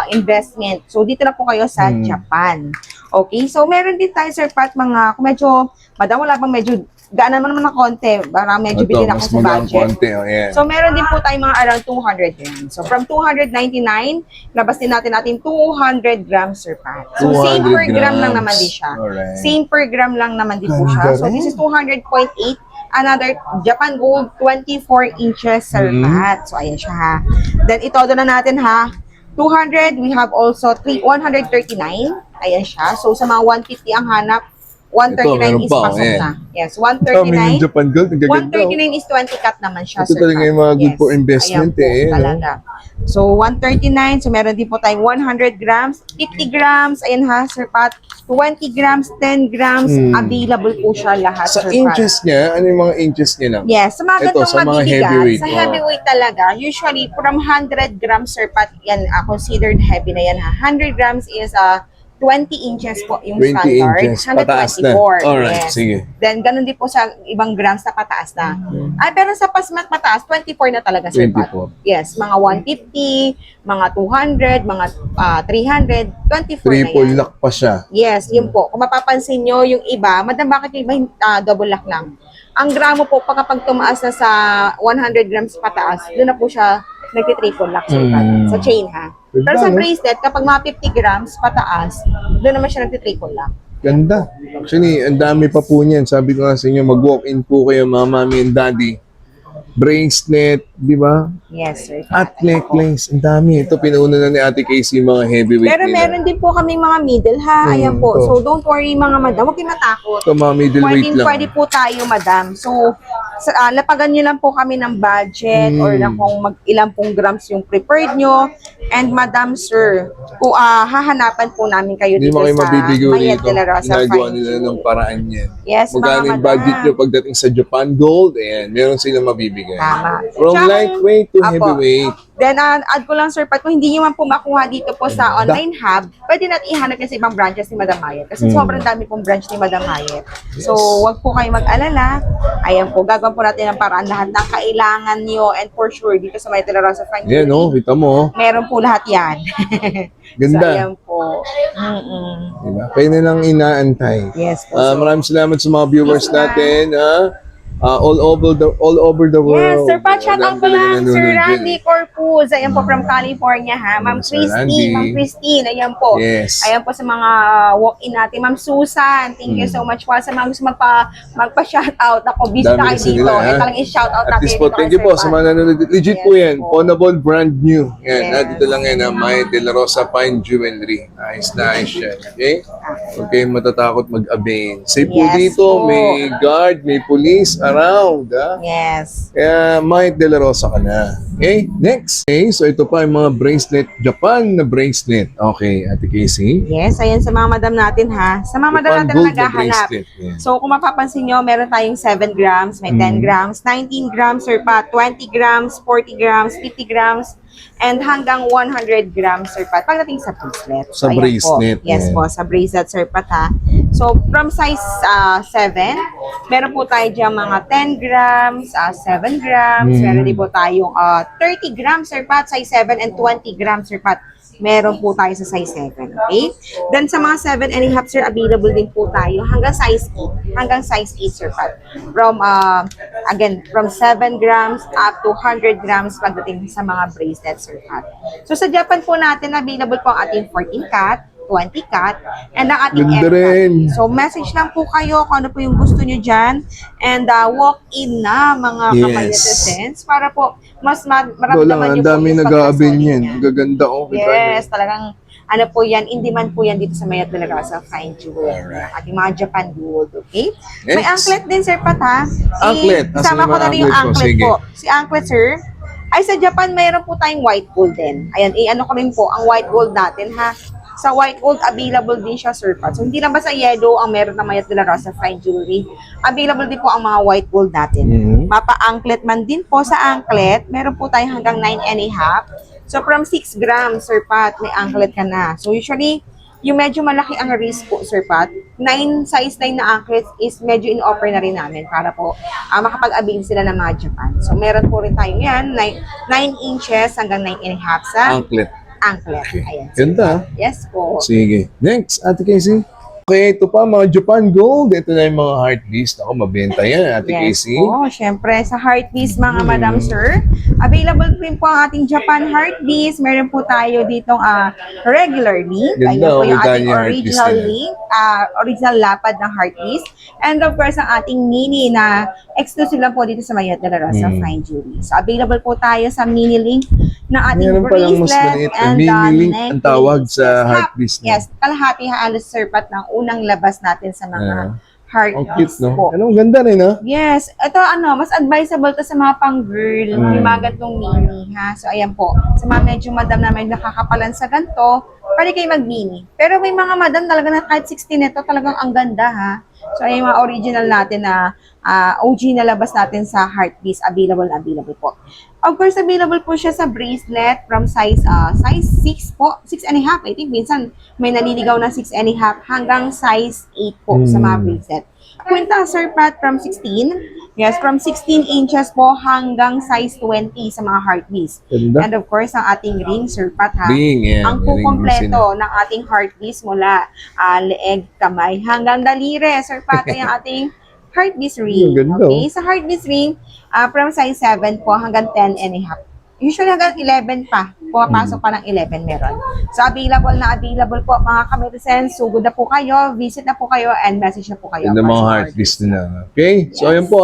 investment. So, dito na po kayo sa Japan. Okay, so meron din tayo, Sir Pat, mga, kung medyo, madam, wala bang medyo, gaan naman ng konti, para medyo Ito, bilhin ako mas sa magang budget. konti. Oh, yeah. So, meron din po tayo mga around 200 grams. So, from 299, labas din natin 200 grams, Sir Pat. So, same 200 per gram lang grams. naman din siya. Alright. Same per gram lang naman din po siya. Ganda So, rin. this is 200.8. Another Japan Gold 24 inches, Sir Pat. So, ayan siya, ha. Then, itodo na natin, ha. 200, we have also 139. Ayan siya. So, sa mga 150 ang hanap, 139 meron is pa, pasok ayan. na. Yes, Dami ng 139. Japan Gold. Ang gaganda. 139 is 20 cut naman siya, Ito Sir talaga Pat. yung mga good for investment, Ayan po, eh, no? talaga. So, 139. So, meron din po tayong 100 grams, 50 grams, ayan ha, Sir Pat. 20 grams, 10 grams, available po siya lahat, Sa Sir Pat. inches niya, ano yung mga inches niya lang? Yes, sa mga Ito, gantong sa mga mabibigat, heavyweight, sa oh. heavyweight talaga, usually from 100 grams, Sir Pat, yan, considered heavy na yan ha. 100 grams is 20 inches po yung 20 standard. inches, pataas na. 124, Alright, yes. sige. Then, ganun din po sa ibang grams na pataas na. Ay, pero sa pataas, 24 na talaga, Sir Pat. 24. Yes, mga 150, mga 200, mga 300, 24 Triple na yan. lock pa siya. Yes, yun po. Kung mapapansin nyo, yung iba, madam, bakit yung iba double lock lang? Ang gramo po, pag tumaas na sa 100 grams pataas, doon na po siya nagti-triple lock, Sir Pat. Sa chain, ha? Ganda, Pero sa no? bracelet, kapag mga 50 grams pataas, doon naman siya nagti-triple lock. Ganda. Actually, ang dami pa po niyan. Sabi ko nga sa inyo, mag-walk-in po kayo, mga mami and daddy. Bracelet, di ba? Yes, sir. At necklace. Ang dami. Ito, pinuuna na ni Ate Casey yung mga heavyweight Pero nila. meron din po kami mga middle, ha? Ayan po. ito. So, don't worry, mga madam. Huwag kayong matakot. Ito, mga middleweight lang. Pwede po tayo, madam. So, lapagan nyo lang po kami ng budget or na kung ilang pong grams yung prepared nyo. And madam, sir, kung hahanapan po namin kayo Hindi dito mo kayo sa mabibigo Mayat dito. de la Rosa Ginagawa Fine nila ng Jewelry. paraan yan. Yes, Magkano mga yung budget madam. nyo pagdating sa Japan Gold? Ayan, meron silang mabibigay. Tama. From Tsaka, lightweight to Apo. heavyweight. Then, add ko lang, sir, Pat, kung hindi nyo man po makuha dito po sa online hub, pwede natin ihanap yan sa ibang branches ni Madam Mayet. Kasi sobrang dami pong branch ni Madam Mayet. So, wag po kayo mag-alala. Ayan po, gagawin po natin ang paraan lahat ng kailangan nyo. And for sure, dito sa Mayet de la Rosa Fine Ayan, Jewelry, oh, kita mo. oh. meron po lahat yan. Ganda. So, ayan po. Diba? Kayo na lang inaantay. Yes po. Maraming salamat sa mga viewers Yes, ma'am. natin. all over the Yes, world. Sir Pat, shout out ko lang, Nanonood Sir dyan. Randy Corpus. Ayan po from California, ha. Ma'am Sir Randy. Ayan po. Yes. Ayan po sa mga walk-in natin. Ma'am Susan, thank you so much po. Sa mga gusto magpa-shout out. Ako, busy Dami tayo kasi dito. nila, Eh, ha? talagang i-shout out At natin least po, dito thank kay you po Sir sa Pat. mga nanonood. Legit Yes po yan. po. Pawnable, brand new. Yan, Yes. dito lang yan, May De La Rosa Fine Jewelry. Nice yan. Okay? Huwag kayong matatakot mag-avail. Safe po Yes dito, po. may guard, may police around. Ha? Yes. Kaya May De La Rosa ka na. Okay, next. Okay, so ito pa yung mga bracelet. Japan na bracelet. Okay, Ate Casey. Yes, ayan sa mga madam natin, ha. Sa mga madam Japan natin na gold na naghahanap. bracelet. Yeah. So, kung mapapansin nyo, meron tayong 7 grams, may 10 grams, 19 grams, Sir Pat, 20 grams, 40 grams, 50 grams, and hanggang 100 grams, Sir Pat. Pagdating sa bracelet. Sa ayan bracelet, Po. Yes yeah. po, sa bracelet, Sir Pat, ha. So, from size 7, meron po tayo dyan mga 10 grams, 7 grams, meron din po tayong 30 grams, Sir Pat, size 7, and 20 grams, Sir Pat. Meron po tayo sa size 7, okay? Then sa mga 7 and a half, sir, available din po tayo hanggang size 8. Hanggang size 8, Sir Pat. From, again, from 7 grams up to 100 grams pagdating sa mga bracelets, Sir Pat. So sa Japan po natin, available po ang ating 14 cat, 20 cat, and ang ating Ganda M rin. cat. So message lang po kayo kung ano po yung gusto nyo dyan. And walk-in na mga Yes. kapalyatesens para po mas Ito lang, maramdaman nyo ang po dami yung nag-aabil pagkasoli niyan. niya. Ang gaganda ko. Yes, talagang ano po yan, in demand po yan dito sa Mayat de la Rosa Fine Jewelry. Alright. Ating mga Japan Gold, okay? Next. May anklet din, Sir Pat, ha? Anklet. Asan Isama yung ko mga na rin yung anklet ko? anklet Sige. po. Si anklet, sir, ay sa Japan, mayroon po tayong white gold din. Ayan, ano ko rin po, ang white gold natin, ha? Sa white gold, available din siya, Sir Pat. So, hindi lang ba sa yellow ang meron ng Mayat de la Rosa Fine Jewelry. Available din po ang mga white gold natin. Mapa-anklet man din po sa anklet, meron po tayo hanggang 9 and a half. So, from 6 grams, Sir Pat, may anklet ka na. So, usually, yung medyo malaki ang risk po, Sir Pat, size 9 na anklet is medyo in-offer na rin namin para po makapag-avail sila ng mga Japan. So, meron po rin tayo yan, 9 inches hanggang 9 and a half sa Anklet. anklet. Ayan. Ganda. Yes po. Sige. Next, Ate Casey. Okay, ito pa, mga Japan Gold. Ito na yung mga heart beast. Ako, mabenta yan, Ate Yes Casey. po, syempre sa Heartbeast mga madam sir. Available rin po ang ating Japan Heartbeast. Meron po tayo ditong regular link. Ganda, Ayun po yung magkano ating yung Heartbeast original nila? link, original lapad ng Heartbeast. And of course, ang ating mini na exclusive lang po dito sa Mayat de la Rosa Fine Jewelry. So available po tayo sa mini link na ating Meron palang mas bracelet maliit na and mini link necklace. ang tawag sa Heartbeast niya. Yes, kalahati halos sir Pat ng unang labas natin sa mga heart Ang cute, no? po. Ano, ang ganda rin, ha? Yes. Ito, mas advisable to sa mga pang-girl. Yung mga gantong mini, ha? So, ayan po. Sa mga medyo madam na may nakakapalan sa ganito, pwede kayo mag-mini. Pero may mga madam talaga na kahit 16 nito, talagang ang ganda, ha? So, ayan yung mga original natin na OG na labas natin sa Heartbeast. Available na available po. Of course, available po siya sa bracelet from size 6 po. 6 and a half. I think minsan may naliligaw na 6 and a half hanggang size 8 po sa mga bracelet. Kwenta, Sir Pat, from 16. Yes, from 16 inches po hanggang size 20 sa mga Heartbeast. Ganda. And of course, ang ating ring, Sir Pat, ha? Ring, yeah. Ang Ring kukompleto ng ating Heartbeast mula leeg, kamay, hanggang daliri. Sir Pat, ay ang ating Heartbeast ring. Ang ganda, Okay, sa Heartbeast ring, from size 7 po hanggang 10 and a half. Usually hanggang 11 pa. Pumapasok pa ng 11 meron. So, available po mga kamerisen. Sugod na po kayo, visit na po kayo, and message na po kayo. Yung mga heart beast nila. Okay? So, ayan po,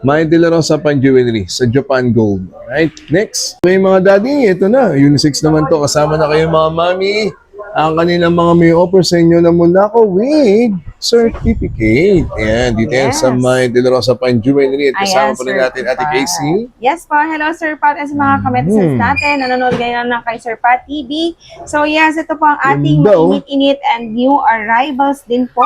May De La Rosa Fine Jewelry sa Japan Gold. Alright, next. Okay, mga daddy, ito na. Unisex naman to. Kasama na kayo mga mami. Ang kanilang mga may offer sa inyo na Monaco wig certificate. Ayan, dito yan sa May De La Rosa Fine Jewelry. At kasama pa rin natin Ate Casey. Yes po, hello Sir Pat and sa mga kamersis natin. Nanonood ngayon na kay Sir Pat TV. So yes, ito po ang ating Ganda, mainit-init and new arrivals din po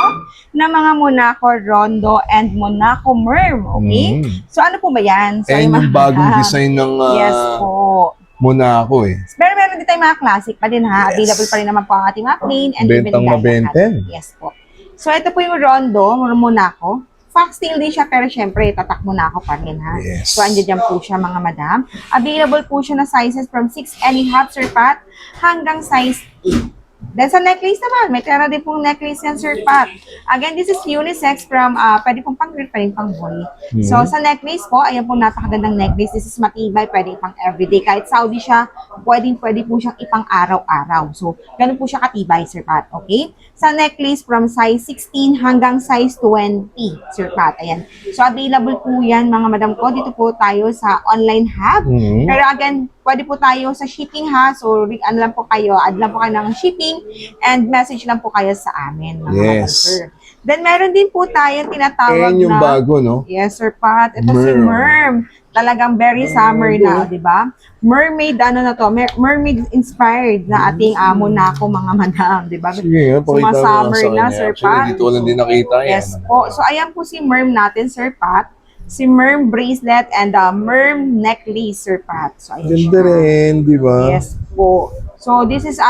na mga Monaco Rondo and Monaco Merm. Okay? So ano po ba yan? So, Ayan yung bagong design ng yes po. Monaco eh. Pero meron din tayong mga classic pa din ha. Available pa rin naman po ang ating mga plain and Bentang even diamond. mabenten. Yes po. So ito po yung Rondo, Monaco. Fox tail din siya pero syempre tatak Monaco pa rin ha. Yes. So andyan po siya mga madam. Available po siya na sizes from 6 and a half Sir Pat hanggang size 8. Then sa necklace naman, may tera din pong necklace yan, Sir Pat. Again, this is unisex from, pwede pong pang-girl, pwede pang boy. So sa necklace po, ayan pong napakagandang necklace. This is matibay, pwede pang everyday. Kahit Saudi siya, pwede po siyang ipang araw-araw. So, ganun po siya katibay, Sir Pat. Okay? Sa necklace from size 16 hanggang size 20, Sir Pat. Ayan. So, available po yan, mga madam ko. Dito po tayo sa online hub. Pero again, pwede po tayo sa shipping ha. So, ano lang po kayo, add lang po kayo ng shipping and message lang po kayo sa amin, mga madam, sir. Then, meron din po tayong tinatawag yung na... bago, no? Yes, Sir Pat. Ito si Merm. Talagang very summer na, di ba? Mermaid, ano na to? Mermaid inspired na ating Monaco, mga madam, di ba? Sige, pakita mo Summer sa na, kanya. Sir Actually, Pat. dito lang din nakita yan. Yes po. So, ayan po si Merm natin, Sir Pat. Si Merm bracelet and Merm necklace, Sir Pat. So, ayan Ganda siya. rin, di ba? Yes po. So, this is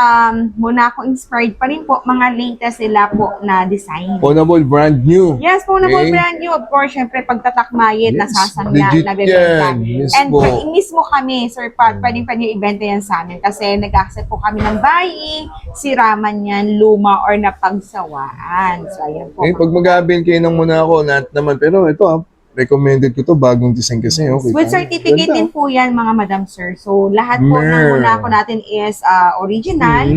Monaco inspired pa rin po. Mga latest nila po na design. Ponable, brand new. Yes po, na Okay. brand new. Of course, syempre, pagtatakmayit, Yes, nasasangla, legit nabibenta. yan. Yes And po. mismo kami, Sir Pat, pwedeng ibenta yan sa amin kasi nag-accept po kami ng buying, siraman yan, luma, or napagsawaan. So, ayan po. Eh, pag mag-aabil kayo ng Monaco, lahat naman. Pero ito, recommended ko to, bagong design kasi. Okay, With certificate din po yan, mga madam, sir. So, lahat po ng Mer. Monaco natin is original.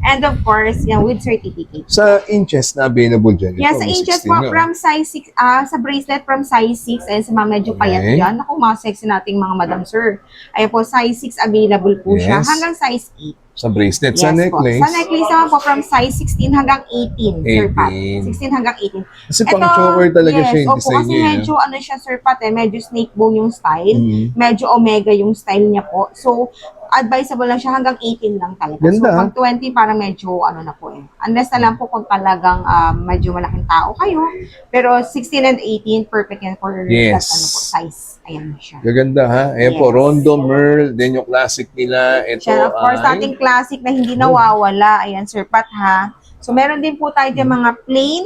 And of course, yan, with certificate. Sa inches na available dyan. Yes, ito, sa may inches 16 po, nga. from size 6, sa bracelet from size 6, ayan sa mga medyo payat Okay. dyan. Naku, mga sexy nating mga madam, sir. Ayan po, size 6 available po siya, Yes. hanggang size 8. Sa bracelet. Yes Sa po. necklace. Sa necklace naman po, from size 16 hanggang 18, Sir Pat. 18. 16 hanggang 18. Kasi pang choker talaga siya yung opo, design kasi niya. medyo, ano siya, Sir Pat, medyo snake bone yung style. Medyo omega yung style niya po. So, advisable lang siya hanggang 18 lang talaga. So, Ganda. pag 20, parang medyo, ano na po eh. Unless na lang po kung talagang medyo malaking tao kayo. Pero 16 and 18, perfect yan for Yes. that, ano po, size. Ayan siya. Gaganda ha. Ayan po, Yes. Rondo, Merl, then yung classic nila. Ito Siya, of course, ay... ating classic na hindi nawawala. Ayan, Sir Pat, ha. So, meron din po tayo dyan mga plain.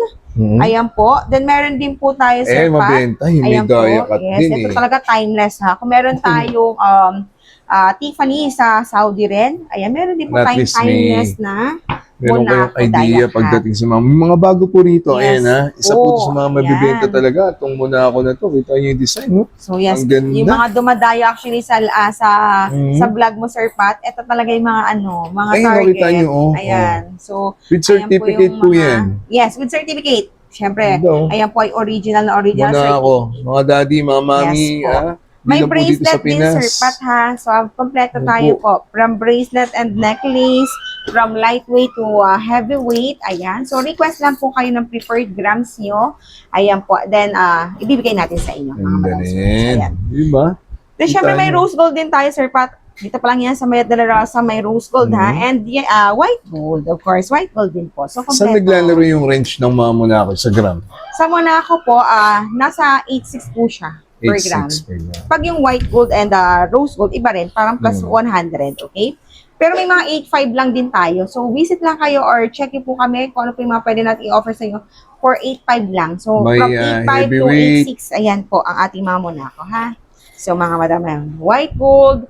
Ayan po. Then, meron din po tayo, Sir Pat. mabenta. Yung may Ayan po. daya cut Yes, din ito eh. talaga timeless, ha. Kung meron tayong Tiffany sa Saudi rin. Ayan, meron din po At tayong least may- timeless na Meron kayong Monaco idea daya cut. pagdating sa mga, may mga bago po rito. Yes Ayan ha. Isa po po. sa mga mabibenta Yan. talaga. Itong Monaco na to. Kita niyo yung design, no? So yes, Ang ganda. yung mga dumadayo actually sa sa vlog mo, Sir Pat, ito talaga yung mga mga Ay, target. nakita niyo, oh. Ayan. So, With ayan certificate yung po mga- yan. Yes, with certificate. Siyempre, Ganda, oh. ayan po ay original na original Monaco. certificate. Mga daddy, mga mami. Yes po. ah. May Hindi lang po dito bracelet sa din, Pinas. Sir Pat, ha? So, kompleto Opo. tayo po. From bracelet and necklace, from lightweight to heavyweight. Ayan. So, request lang po kayo ng preferred grams nyo. Ayan po. Then, ibibigay natin sa inyo. Mga Ganda madam, sir. rin. Ayan. Diba? Then, syempre, may Kita niyo. rose gold din tayo, Sir Pat. Dito pa lang yan sa Mayat de la Rosa, may rose gold, ha? And white gold, of course. White gold din po. So, Saan kompleto. naglalaro yung range ng mga Monaco sa gram? Sa Monaco po, nasa 8.6 po siya per gram. 8.6 per gram. Pag yung white gold and rose gold, iba rin, parang plus 100, okay? Pero may mga 8.5 lang din tayo. So, visit lang kayo or check nyo po kami kung ano po yung mga pwede natin i-offer sa inyo for 8.5 lang. So, May, from 8.5 to heavyweight. 8.6, ayan po ang ating mga Monaco, ha? So, mga madam, white gold,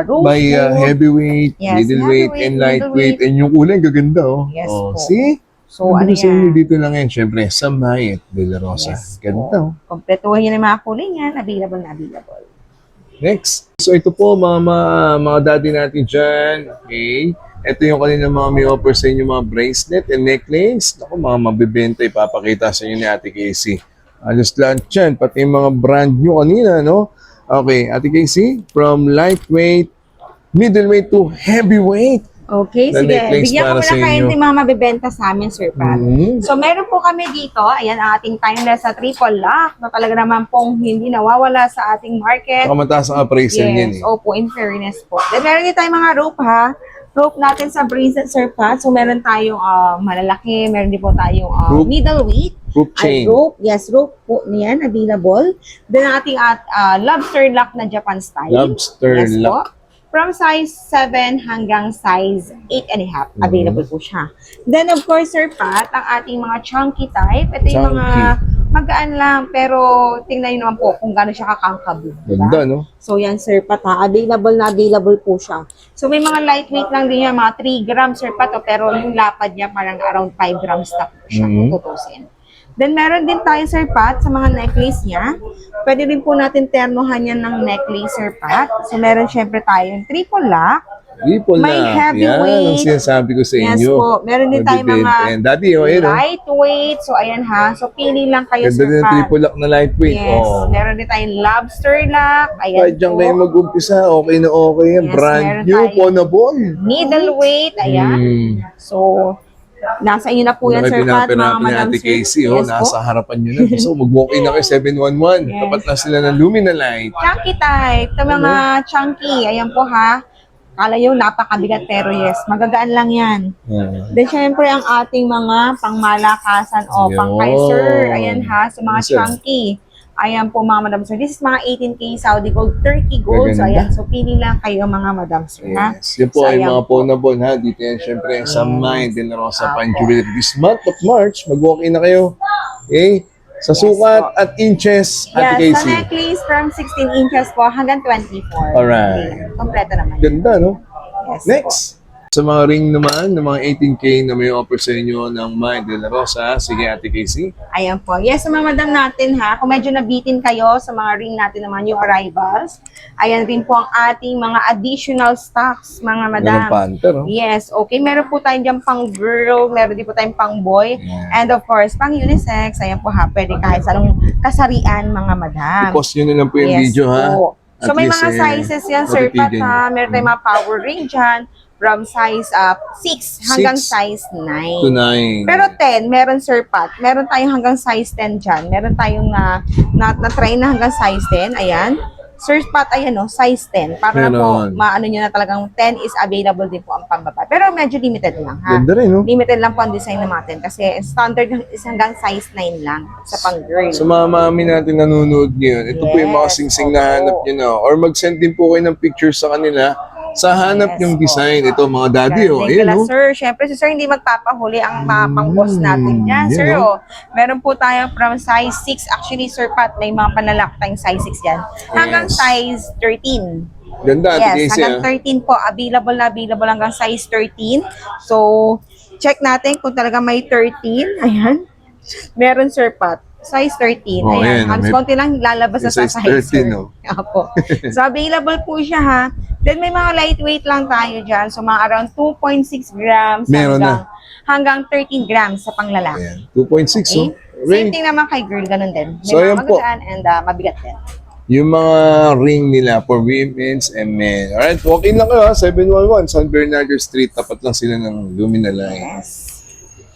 rose May gold. heavyweight, Yes, middleweight, heavyweight, and lightweight. middleweight. And yung kulay, gaganda, oh. Yes Oh, po. see? So, ano Sa inyo yan? dito lang yan, syempre, sa Mayat de la Rosa. Yes Ganda, oh. Kompletuhin nyo na yung mga kulay niyan. Available na available. Next. So ito po mga daddy natin dyan. Okay. Ito yung kanilang mga may offer sa inyo mga bracelet and necklace. Ako mga mabibenta ipapakita sa inyo ni Ate Casey. Alos lang dyan. Pati yung mga brand new kanina, no? Okay, Ate Casey, from lightweight, middleweight to heavyweight. Okay, Na sige. necklace Bigyan ko para muna sa kayo inyo. ng mga mabibenta sa amin, Sir Pat. So, meron po kami dito, ayan ang ating timeless sa triple lock na talaga naman pong hindi nawawala sa ating market. Saka mataas ang appraisal yan eh. Opo, in fairness po. Then, meron din tayong mga rope, ha? Rope natin sa bracelet, Sir Pat. So, meron tayong malalaki, meron din po tayong Rope. middleweight. Hoop chain. Rope, yes, rope po niyan, available. Then, ang ating lobster lock na Japan style. Lobster Yes lock. po. From size 7 hanggang size 8.5, available po siya. Then, of course, Sir Pat, ang ating mga chunky type. Ito yung mga Magaan lang, pero tingnan nyo naman po kung gaano siya kakangkable. Ganda, no? So yan Sir Pat ha, available na available po siya. So may mga lightweight lang din yan, mga 3 grams Sir Pat, pero yung lapad niya parang around 5 grams na po siya, kung tutusin. Then meron din tayo Sir Pat sa mga necklace niya. Pwede rin po natin ternohan yan ng necklace Sir Pat. So meron syempre tayong triple lock. Triple May lock. heavyweight. Yan ang sinasabi ko sa Yes inyo. po. Meron din tayong mga And daddy, ayun, oh. lightweight. So ayan ha. So pili lang kayo Ganda Sir din ang Pat. triple lock na lightweight. Yes. Oh. Meron din tayong lobster lock. Ayan Kahit dyan po. kayo mag-umpisa, okay na okay yan. Yes, Brand meron new, tayo. ponable. Middleweight. Ayan. So, nasa inyo na po yan, Sir Pat, mga ni madam Ate sir. Casey, oh, Yes po. nasa harapan nyo na. So, mag-walk-in na kayo, 711. Yes. Tapat na sila ng Lumina Light. Chunky type. Ito mga chunky. Ayan po ha. Kala nyo napakabigat pero yes, magagaan lang yan. Then syempre ang ating mga pangmalakasan o Yun. pang-Kaiser. Ayan ha, so mga Yes, sir. chunky. Ayan po mga madam sir. This is mga 18K Saudi gold, Turkey gold. So Maganda. ayan, so pili lang kayo mga madam sir ha. Yes. Yan po So, ay ayan mga po. ponable ha. Dito yan syempre sa Mind de la Rosa Fine Jewelry. This month of March, mag-walk-in na kayo. Okay? Sa Yes sukat po. at inches, Ate Yes, sa Casey. necklace from 16 inches po hanggang 24. Alright. Okay, kompleto naman. Ganda, no? Yes, Next. Sa mga ring naman, ng mga 18K na may offer sa inyo ng Mind de la Rosa, sige Ate Casey. Ayan po. Yes, sa mga madam natin ha, kung medyo nabitin kayo sa mga ring natin naman, new arrivals, ayan rin po ang ating mga additional stocks, mga madam. Ganun Panther, oh. Yes, okay. Meron po tayong dyan pang girl, meron din po tayong pang boy, Yeah. and of course, pang unisex. Ayan po ha, pwede kahit sa anong kasarian, mga madam. I-pause nyo na lang po yung Yes video, ha? po. So At may least, mga sizes yan, Sir Pat matitigyan ha. nyo. Meron tayong mga power ring dyan, from size 6 hanggang 6 size 9. to 9. Pero 10, meron Sir Pat. Meron tayong hanggang size 10 dyan. Meron tayong na-try na hanggang size 10. Ayan. Sir Pat, ayan o, size 10. Para na po, Meron. maano nyo na talagang 10 is available din po ang pambaba. Pero medyo limited lang ha. Ganda rin, no? Limited lang po ang design natin kasi standard is hanggang size 9 lang sa pang-girl. Sa mga mami natin nanonood ngayon, ito po yung mga Yes, singsing na opo. hanap nyo na. Or mag-send din po kayo ng pictures sa kanila sa hanap Yes, yung po. design. Ito mga daddy, oh. Galing Ayan, kila, oh. sir. Siyempre, si sir hindi magpapahuli ang mga pang-boss natin dyan, yan, sir. oh. Oh. Meron po tayo from size 6. Actually, Sir Pat, may mga panlalak tayong size 6 dyan. Hanggang Yes. size 13. Ganda, Ate Yes, Casey, hanggang 13 po. Available na available hanggang size 13. So, check natin kung talaga may 13. Ayan. Meron, Sir Pat. Size 13. Oh, ayan, Ayan. Halos may- konti lang lalabas may sa size size 13, 13. oh. Opo. So, available po siya ha. Then, may mga lightweight lang tayo dyan. So, mga around 2.6 grams Meron hanggang 13 grams sa panglalaki. Ayan. 2.6, Okay? oh. Same Ring. thing naman kay girl, ganun din. May So, mga ayan po. magagaan and mabigat din. Yung mga ring nila for women's and men. Alright, walk in lang kayo, ha? 711 San Bernardo Street. Tapat lang sila ng Lumina Light. Yes.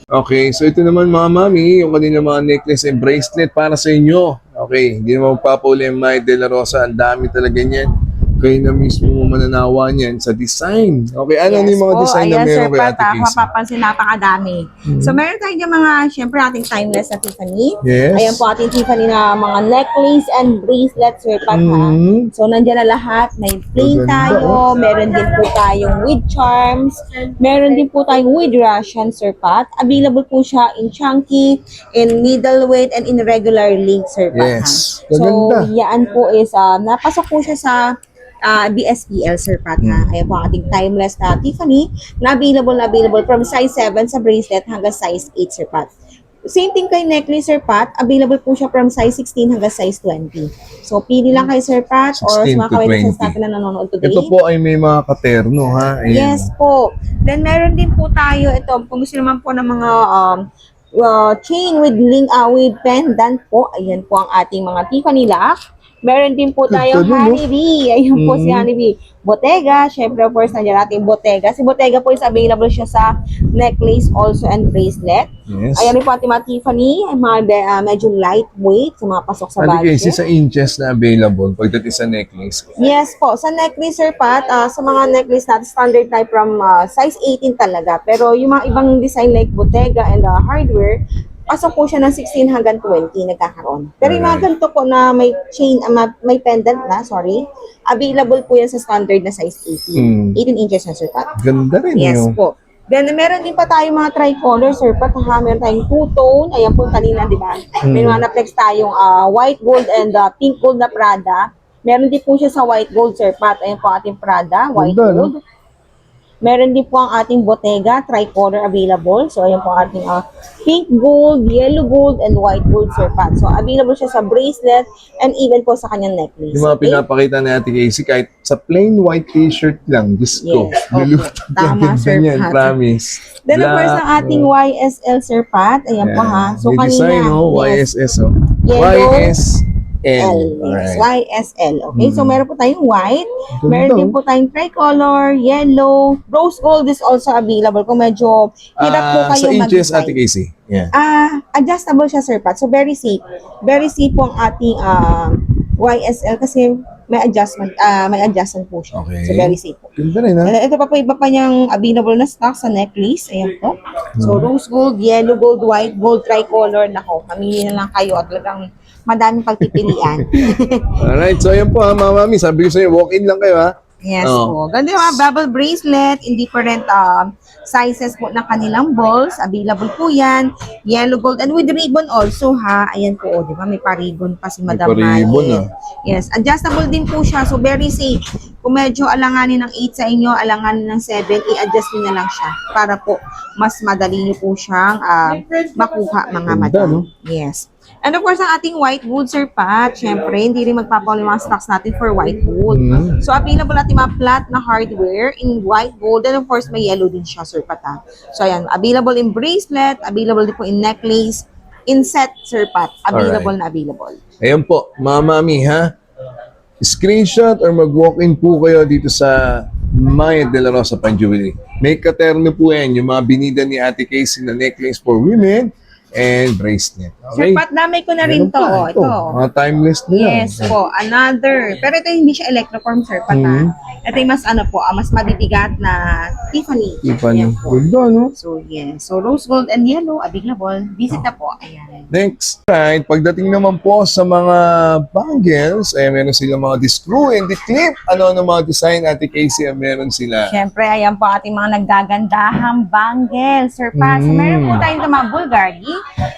Okay, so ito naman mga mami, yung kanina mga necklace and bracelet para sa inyo. Okay, hindi naman magpapauli ang May de la Rosa. Ang dami talaga niyan. Kayo na mismo mananawa niyan sa design. Okay, ano yung mga po. design na Ayan, meron Sir kay Pat, Ate Casey? mapapansin napakadami. So, meron tayo dyan mga, syempre, ating timeless na Tiffany. Yes. Ayan po ating Tiffany na mga necklace and bracelet, Sir Pat, ha. Mhm. So, nandiyan na lahat. May plain Maganda, tayo. Meron din po tayong with charms. Meron din po tayong with Russian, Sir Pat. Available po siya in chunky, in middleweight, and in regular link, Sir Pat, Yes. ha. So, Maganda. yan po is, napasok po siya sa BSPL, Sir Pat, ha. Ayan po ang ating timeless na Tiffany na available from size 7 sa bracelet hanggang size 8, Sir Pat. Same thing kay necklace, Sir Pat. Available po siya from size 16 hanggang size 20. So, pili lang kay Sir Pat or 16 sa mga to kawalisan 20. natin na nanonood today. Ito po ay may mga katerno, ha? Ayan. Yes po. Then, meron din po tayo ito. Kung gusto naman po ng mga chain with with pendant po. Ayan po ang ating mga Tiffany lock. Meron din po tayong Ganda, no? Honeybee. Ayun po si Mhm. Honeybee. Bottega. Syempre, of course, nandiyan natin Bottega. Si Bottega po is available siya sa necklace also and bracelet. Yes. Ayan rin po ating mga Tiffany. Ay, mga medyo lightweight sa mga pasok sa Ate Casey, budget. sa inches na available pagdating sa necklace. Yes po. Sa necklace, Sir Pat, sa mga necklace natin, standard type from size 18 talaga. Pero yung mga ibang design like Bottega and hardware, pasok po siya ng 16 hanggang 20 nagkakaroon. Pero yung mga Alright. ganito po na may chain, may pendant na, available po yan sa standard na size 18. 18 inches na, Sir Pat. Ganda rin Yes yun. po. Then, meron din pa tayo mga tricolor, sir. Ha, meron tayong two-tone. Ayan po kanina, di ba? May mga na-flex tayong white gold and pink gold na Prada. Meron din po siya sa white gold, sir. Ayan po ating Prada, white Ganda, no? gold. Meron din po ang ating Bottega, tricolor available. So, ayan po ang ating pink gold, yellow gold, and white gold, sir Pat. So, available siya sa bracelet and even po sa kanyang necklace. Yung mga pinapakita ni Ate Casey, kahit sa plain white t-shirt lang, Diyos ko, Yes, okay. lulutang Tama, yan, Sir ganyan, Pat. promise. Then, of course, ang ating YSL, sir Pat. Ayan po ha. So, may kanina. design, oh, yes. YSS, oh. Yellow. YSL. L, yes, Alright. YSL. Okay, so meron po tayong white, Ganda, meron din oh. po tayong tricolor, yellow, rose gold is also available kung medyo hirap po kayo Sa inches, mag-decide. Ate Casey. Yeah. Adjustable siya, sir Pat. So, very safe. Very safe po ang ating YSL kasi may adjustment po siya. Okay. So, very safe po. Ganda rin, ha? Ito pa po, iba pa niyang available na stock sa necklace. Ayan po. So, Hmm. rose gold, yellow gold, white gold, tricolor. Nako, mamili na lang kayo at talagang madaming pagpipilian. Alright, so ayan po ha, mga mami. Sabi ko sa'yo, walk-in lang kayo ha. Yes Oh. po. Ganda yung mga bubble bracelet in different sizes po ng kanilang balls. Available po yan. Yellow gold and with ribbon also ha. Ayan po, di ba? May pa-ribbon pa si Madam pa-ribbon, Maye. Yes. Adjustable din po siya. So, very safe. Kung medyo alanganin ng 8 sa inyo, alanganin ng 7, i-adjust nyo na lang siya para po mas madali nyo po siyang makuha mga Ganda, madam. no? Yes. And of course, ang ating white gold, sir Pat, syempre, hindi rin magpapawala yung mga stocks natin for white gold. Mm. So, available natin mga flat na hardware in white gold. And of course, may yellow din siya, sir Pat. So, ayan, available in bracelet, available din po in necklace, in set, sir Pat. Available na available. Ayan po, mga mami ha. Screenshot or mag-walk-in po kayo dito sa Maya de la Rosa Fine Jewelry. May katerno po yan, yung mga binida ni Ate Casey na necklace for women and bracelet. Sir Okay? Pat, damay ko na rin Meron to. pa, Ito. Mga timeless nila. Yes po, another. Pero ito hindi siya electroform, sir Pat. Mhm. Ito yung mas mas mabibigat na Tiffany. Tiffany. Ayan po. Ganda, no? So, yes. So, rose gold and yellow, available. Visit na po. Ayan. Next, right, pagdating naman po sa mga bangles, meron silang mga screw and clip. Ano mga design, Ate Casey, meron sila? Siyempre, ayan po ating mga naggagandahang bangle, Sir Pat. So, meron po tayong mga Bulgari.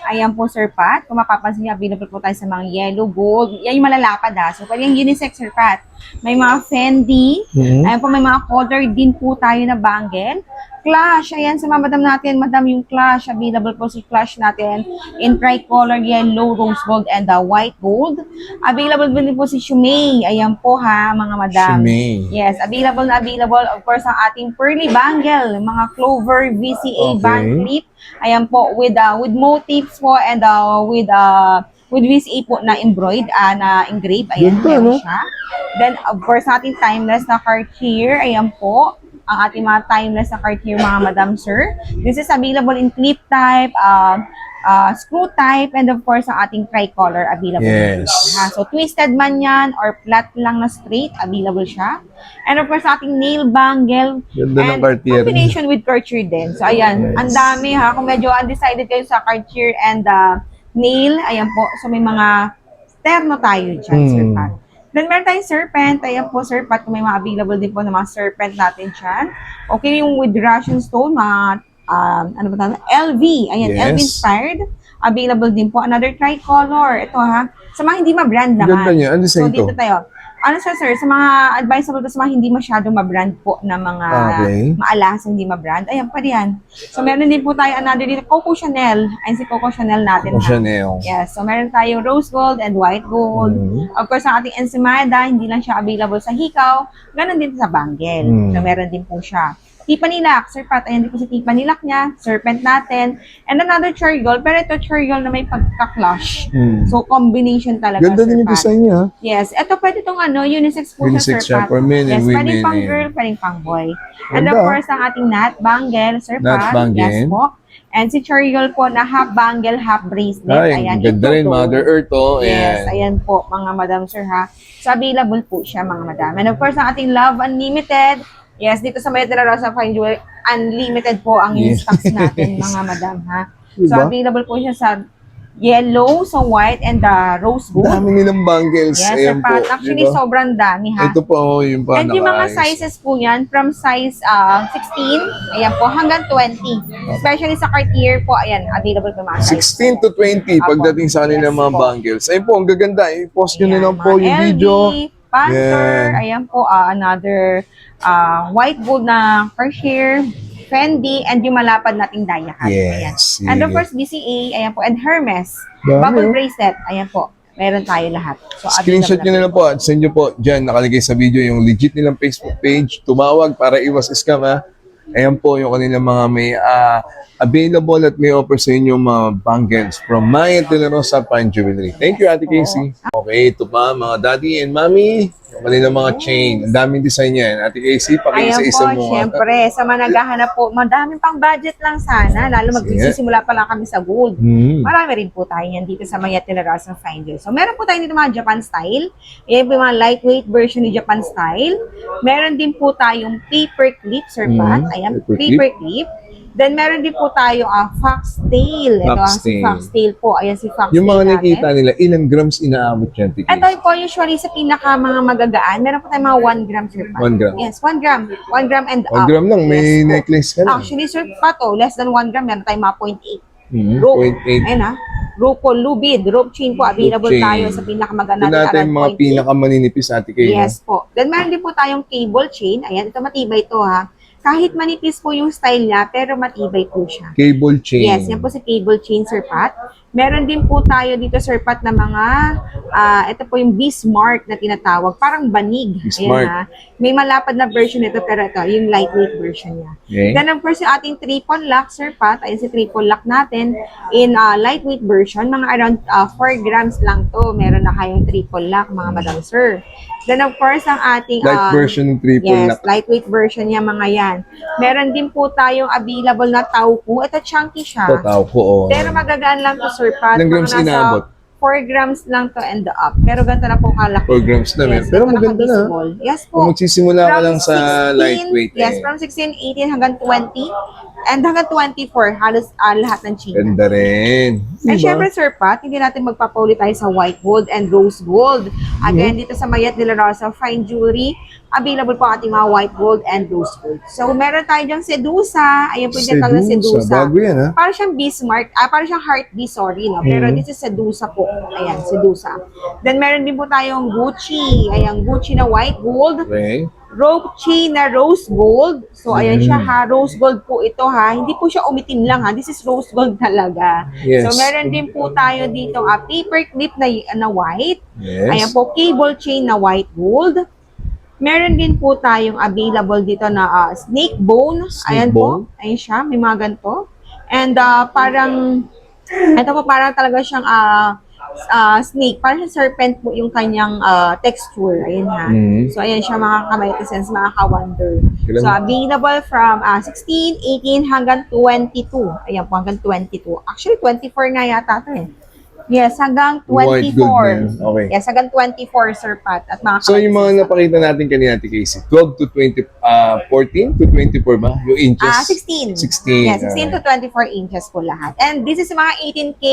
Ayan po, Sir Pat. Kung mapapansin niyo, available po tayo sa mga yellow, gold. Yan yung malalapad ha. So, pwede yung unisex, Sir Pat. May mga Fendi. Ayan po, may mga color din po tayo na bangle. Clash, ayan sa mga madam natin, madam yung Clash, available po si Clash natin in tricolor, yellow, rose gold, and white gold. Available din po si Shumei, ayan po ha, mga madam. Shumei. Yes, available na available, of course, ang ating pearly bangle, mga Clover VCA Okay. band clip. Ayan po, with motifs po and with VCA po na embroidered, na engrave, ayan, Ganda, meron no? siya. Then, of course, ating timeless na Cartier, ayan po, ang ating mga timeless na Cartier, mga madam, sir. This is available in clip type, screw type, and of course, ang ating tricolor available. Yes. So, twisted man yan or flat lang na straight, available siya. And of course, ating nail bangle. Ganda ng and Cartier. combination with Cartier din. So, ayan, Yes. ang dami ha. Kung medyo undecided kayo sa Cartier and nail, ayan po. So, may mga terno tayo dyan, Sir Pat. Then, meron tayong serpent. Ayan po, Sir Pat, kung may mga available din po ng mga serpent natin dyan. Okay, yung with Russian stone, mga, ano ba tawag? LV. Ayan, Yes. LV inspired. Available din po. Another tricolor. Ito ha. Sa mga hindi ma-brand naman. Ganda niya. Ano So, design to? dito tayo. Ano siya, sir? Sa mga advisable to sa mga hindi masyadong ma-brand po na mga Okay. maalas, hindi ma-brand. Ayan pa yan. So, meron din po tayo another dito. Coco Chanel. Ayun si Coco Chanel natin. Coco ha? Chanel. Yes. So, meron tayo rose gold and white gold. Of course, ang ating ensaymada, hindi lang siya available sa hikaw. Ganon din sa bangle. So, meron din po siya. Tiffany lock, Sir Pat, ayan din po si Tiffany lock niya, serpent natin, and another cherry gold, pero ito cherry gold na may pagka-clash. So, combination talaga, Ganda Sir din yung Pat. design niya. Yes, ito pwede itong unisex po Unisex siya, Sir siya Pat. for men and Yes, women, pwedeng pang ayan. girl, pwedeng pang boy. And of Ganda. course, ang ating nut bangle, Sir Nut Pat. bangle. Yes po. And si cherry gold po na half bangle, half bracelet. Ay, Ayan, ganda ito rin, to. Mother Earth, oh. Yes, Ayan. ayan po, mga madam, sir, ha. So, available po siya, mga madam. And of course, ang ating Love Unlimited. Yes, dito sa Maya de la Rosa Fine Jewelry, unlimited po ang Yes. stocks natin, mga madam, ha. So, Diba? available po siya sa yellow, so white, and rose gold. Dami nilang bangles. Yes, Ayan Sir po. Pat. Actually, diba? sobrang dami ha. Ito po, yung And yung mga panakaayos. sizes po yan, from size 16, ayan po, hanggang 20. Especially sa Cartier po, ayan, available po mga size. 16 to 20 Apo. pagdating sa kanilang Yes mga po. bangles. Ayun po, ang gaganda. I-post nyo na Ayan, lang po mga yung LV, video. Panther, Yan. ayan po, another white gold na Cartier, Fendi, and yung malapad nating diamond. Yes, Ayan. And of sige. course, BCA, ayan po, and Hermes. Dami, Bubble oh. bracelet, ayan po. Meron tayo lahat. So, Screenshot nyo available na lang po at send nyo po dyan. Nakalagay sa video yung legit nilang Facebook page. Tumawag para iwas scam ha. Ayan po yung kanilang mga may available at may offer sa inyo mga bangles from Maya de la Rosa Fine Jewelry. Thank you, Ate Casey. Okay, ito pa mga daddy and mommy. Yung kanilang mga chain. Ang daming design yan. Ate Casey, Ayan pakisa-isa po, mo. syempre, sa mga naghahanap po, madaming pang budget lang sana, lalo magsisimula pa lang kami sa gold. Marami rin po tayo yan dito sa Mayat de la Rosa Finder. So, meron po tayo dito mga Japan style. Ayan po yung mga lightweight version ni Japan style. Meron din po tayong paper clip, Sir Pat. Ayan, Paper paper clip. Then, meron din po tayo foxtail. Ito ang si Foxtail. foxtail po. Ayan si foxtail Yung mga natin. nakita nila, ilang grams inaabot yan, Ate Casey? Ito po usually sa pinaka mga magagaan. Meron po tayong mga 1 gram, Sir Pat. 1 gram. Yes, 1 gram. 1 gram and 1 gram lang, may Yes po. necklace ka lang. Actually, Sir Pat, less than 1 gram, meron tayong mga 0.8. 0.8. Ayun ha. Rope lubid, rope chain po, available Rope chain. tayo sa pinakamaganda Ito natin yung mga around 0.8. pinakamaninipis, Ate Casey. Yes po. Then meron din po tayong cable chain. Ayan, ito matibay to ha. Kahit manipis po yung style niya, pero matibay po siya. Cable chain. Yes, yan po si cable chain, Sir Pat. Meron din po tayo dito, Sir Pat, na mga, ito po yung Bismarck na tinatawag. Parang banig. Bismarck. Ayan, ha. May malapad na version nito, pero ito, yung lightweight version niya. Okay. Then, of course, yung ating triple lock, Sir Pat, ayun si triple lock natin in lightweight version. Mga around 4 grams lang to. Meron na kayong triple lock, mga madam sir. Then, of course, ang ating Light version triple yes, lock. lightweight version niya, mga yan. Meron din po tayong available na tauku. Ito, chunky siya. Tataw ko, oh. Pero magagaan lang to, Sir Pat. Ilang grams Mga nasa inaabot? 4 grams lang to and up. Pero ganito na po kalaki. 4 grams na. Yes, Pero ganito maganda na. nakabisable. Yes po. Kung magsisimula ka From lang sa 16, lightweight. Yes, from 16, 18 hanggang 20. And hanggang 24, halos lahat ng chain. Ganda rin. And Diba? syempre, Sir Pat, hindi natin magpapauli tayo sa white gold and rose gold. Again, dito sa Mayat de la Rosa Fine Jewelry, available po ating mga white gold and rose gold. So, meron tayo dyang Sedusa. Ayan po yung talaga Sedusa. Bago yan, ha? Parang siyang Bismarck, parang siyang Heart B, sorry, no? Pero this is Sedusa po. Ayan, Sedusa. Then, meron din po tayong Gucci. Ayan, Gucci na white gold. Okay. Rope chain na rose gold. So, ayan siya ha. Rose gold po ito ha. Hindi po siya umitim lang ha. This is rose gold talaga. Yes. So, meron din po tayo dito paper clip na white. Yes. Ayan po, cable chain na white gold. Meron din po tayong available dito na snake bone. Ayan bone? po. Ayan siya. May mga ganito. And parang, ito po parang talaga siyang snake. Parang serpent po yung kanyang texture. Ayan ha. So, ayan siya mga kamaytisens, mga ka-wonder. Ilan? So, available from 16, 18 hanggang 22. Ayan po, hanggang 22. Actually, 24 nga yata ito eh. Yes, hanggang 24. White gold na yun. Okay. Yes, hanggang 24, Sir Pat. At mga So, yung mga kamaytisens. napakita natin kanina, Ate Casey, 12 to 20, 14 to 24 ba? Yung inches? 16. 16. Yeah, 16 to 24 inches po lahat. And this is mga 18K,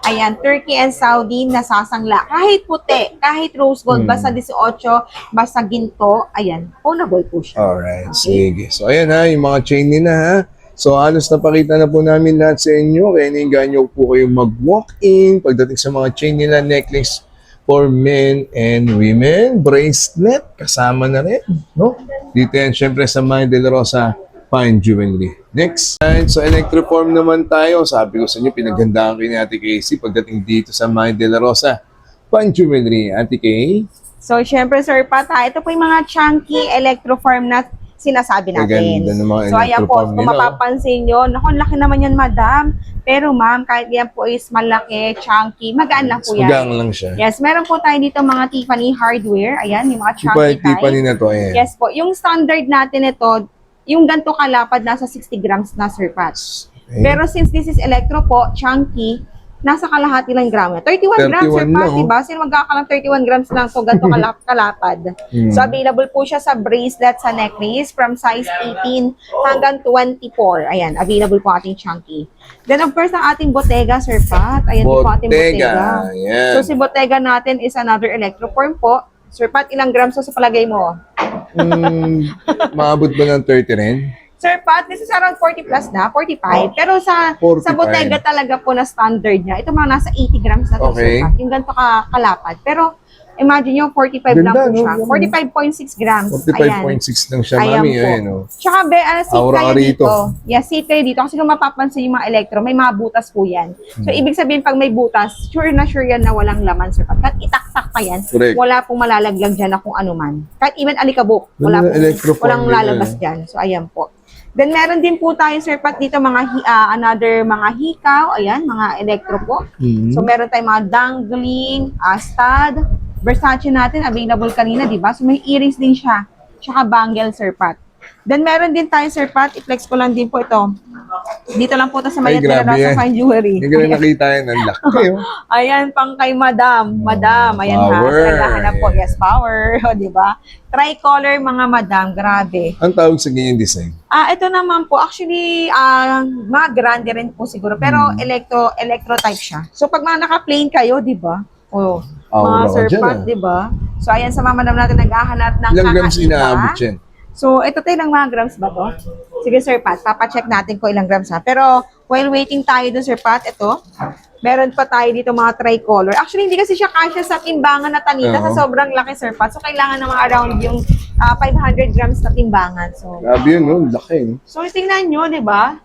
ayan, Turkey and Saudi nasasangla. Kahit puti, kahit rose gold, basta 18, basta ginto, ayan, ownable po siya. Alright, sige. So, ayan ha, yung mga chain nila ha. So, halos napakita na po namin lahat sa inyo. Kaya nyo po kayong mag-walk-in pagdating sa mga chain nila, necklace for men and women, bracelet, kasama na rin, no? Dito yan, syempre sa Mayat de la Rosa Fine Jewelry. Next. Alright, so electroform naman tayo. Sabi ko sa inyo, pinagandaan ko ni Ate Casey pagdating dito sa Mayat de la Rosa Fine Jewelry. Ate Kay? So, syempre, Sir Pat, ito po yung mga chunky electroform na sinasabi natin. Maganda ng mga So, ayan po, electroform kung nila, oh. mapapansin nyo, naku, laki naman yan, madam. Pero, ma'am, kahit yan po is malaki, chunky, magaan lang po yan. Magang lang siya. Yes, meron po tayo dito mga Tiffany hardware. Ayan, yung mga chunky Tiffany type. na to, ayan. Yes po, yung standard natin ito, yung ganito kalapad, nasa 60 grams na, Sir Pat. Okay. Pero since this is electro po, chunky, nasa kalahati lang gramo. 31 grams, Sir 31 Pat, lang, oh. diba? Sino magkakalang 31 grams lang so ganito kalapad. So, available po siya sa bracelet, sa necklace, from size 18 hanggang 24. Ayan, available po ating chunky. Then, of course, ang ating Bottega, Sir Pat. Ayan po ating Bottega. Yan. So, si Bottega natin is another electroform po. Sir Pat, ilang grams so sa palagay mo? Maabot ba ng 30 rin? Sir Pat, this is around 40 plus na, 45. Pero sa 45. Bottega talaga po na standard niya, ito mga nasa 80 grams na to, Okay. Sir Pat. Yung ganito kalapad. Pero imagine nyo, 45 lang Ganda, po siya. no? 45.6 grams. 45.6 lang siya, Ayan mami. po. Ayan, oh. Tsaka, sit Aura kayo ka rito. dito. Yes, sit kayo dito. Kasi kung mapapansin yung mga electro, may mga butas po yan. So, ibig sabihin, pag may butas, sure na sure yan na walang laman, Sir Pat. Kahit itaktak pa yan, Correct. wala pong malalaglag dyan na kung ano man. Kahit even alikabok, wala Ganda, electroform walang nila, lalabas dyan. So, ayan po. Then, meron din po tayo, Sir Pat, dito mga another mga hikaw. Ayan, mga electro po. So, meron tayong mga dangling, stud, Versace natin, available kanina, di ba? So, may earrings din siya. Tsaka bangle, Sir Pat. Then, meron din tayo, Sir Pat. I-flex ko lang din po ito. Dito lang po ito sa Ay, Mayat de la grabe Rosa yan. Fine Jewelry. Hindi ko na nakita yan. Ang laki, oh. Ayan, pang kay Madam. Madam, ayan ha. Power. Sa naghahanap po. Yes, power. O, di ba? Tricolor, mga Madam. Grabe. Ang tawag sa ganyan design? Ito naman po, actually, mga grande rin po siguro. Pero electro type siya. So, pag mga naka-plain kayo, di ba? Oh, Aura mga ka Sir dyan, Pat, di ba? So, ayan, sa mga Madam natin naghahanap ng Ilang grams kakaiba. inaabot yan? So, ito tayo ng mga grams ba to? Sige, Sir Pat, papacheck natin kung ilang grams ha. Pero, while waiting tayo dun, Sir Pat, ito, meron pa tayo dito mga tricolor. Actually, hindi kasi siya kasya sa timbangan na tanita sa sobrang laki, Sir Pat. So, kailangan naman around yung 500 grams na timbangan. So, Grabe yun, no? Laki, no? so tingnan nyo, di ba?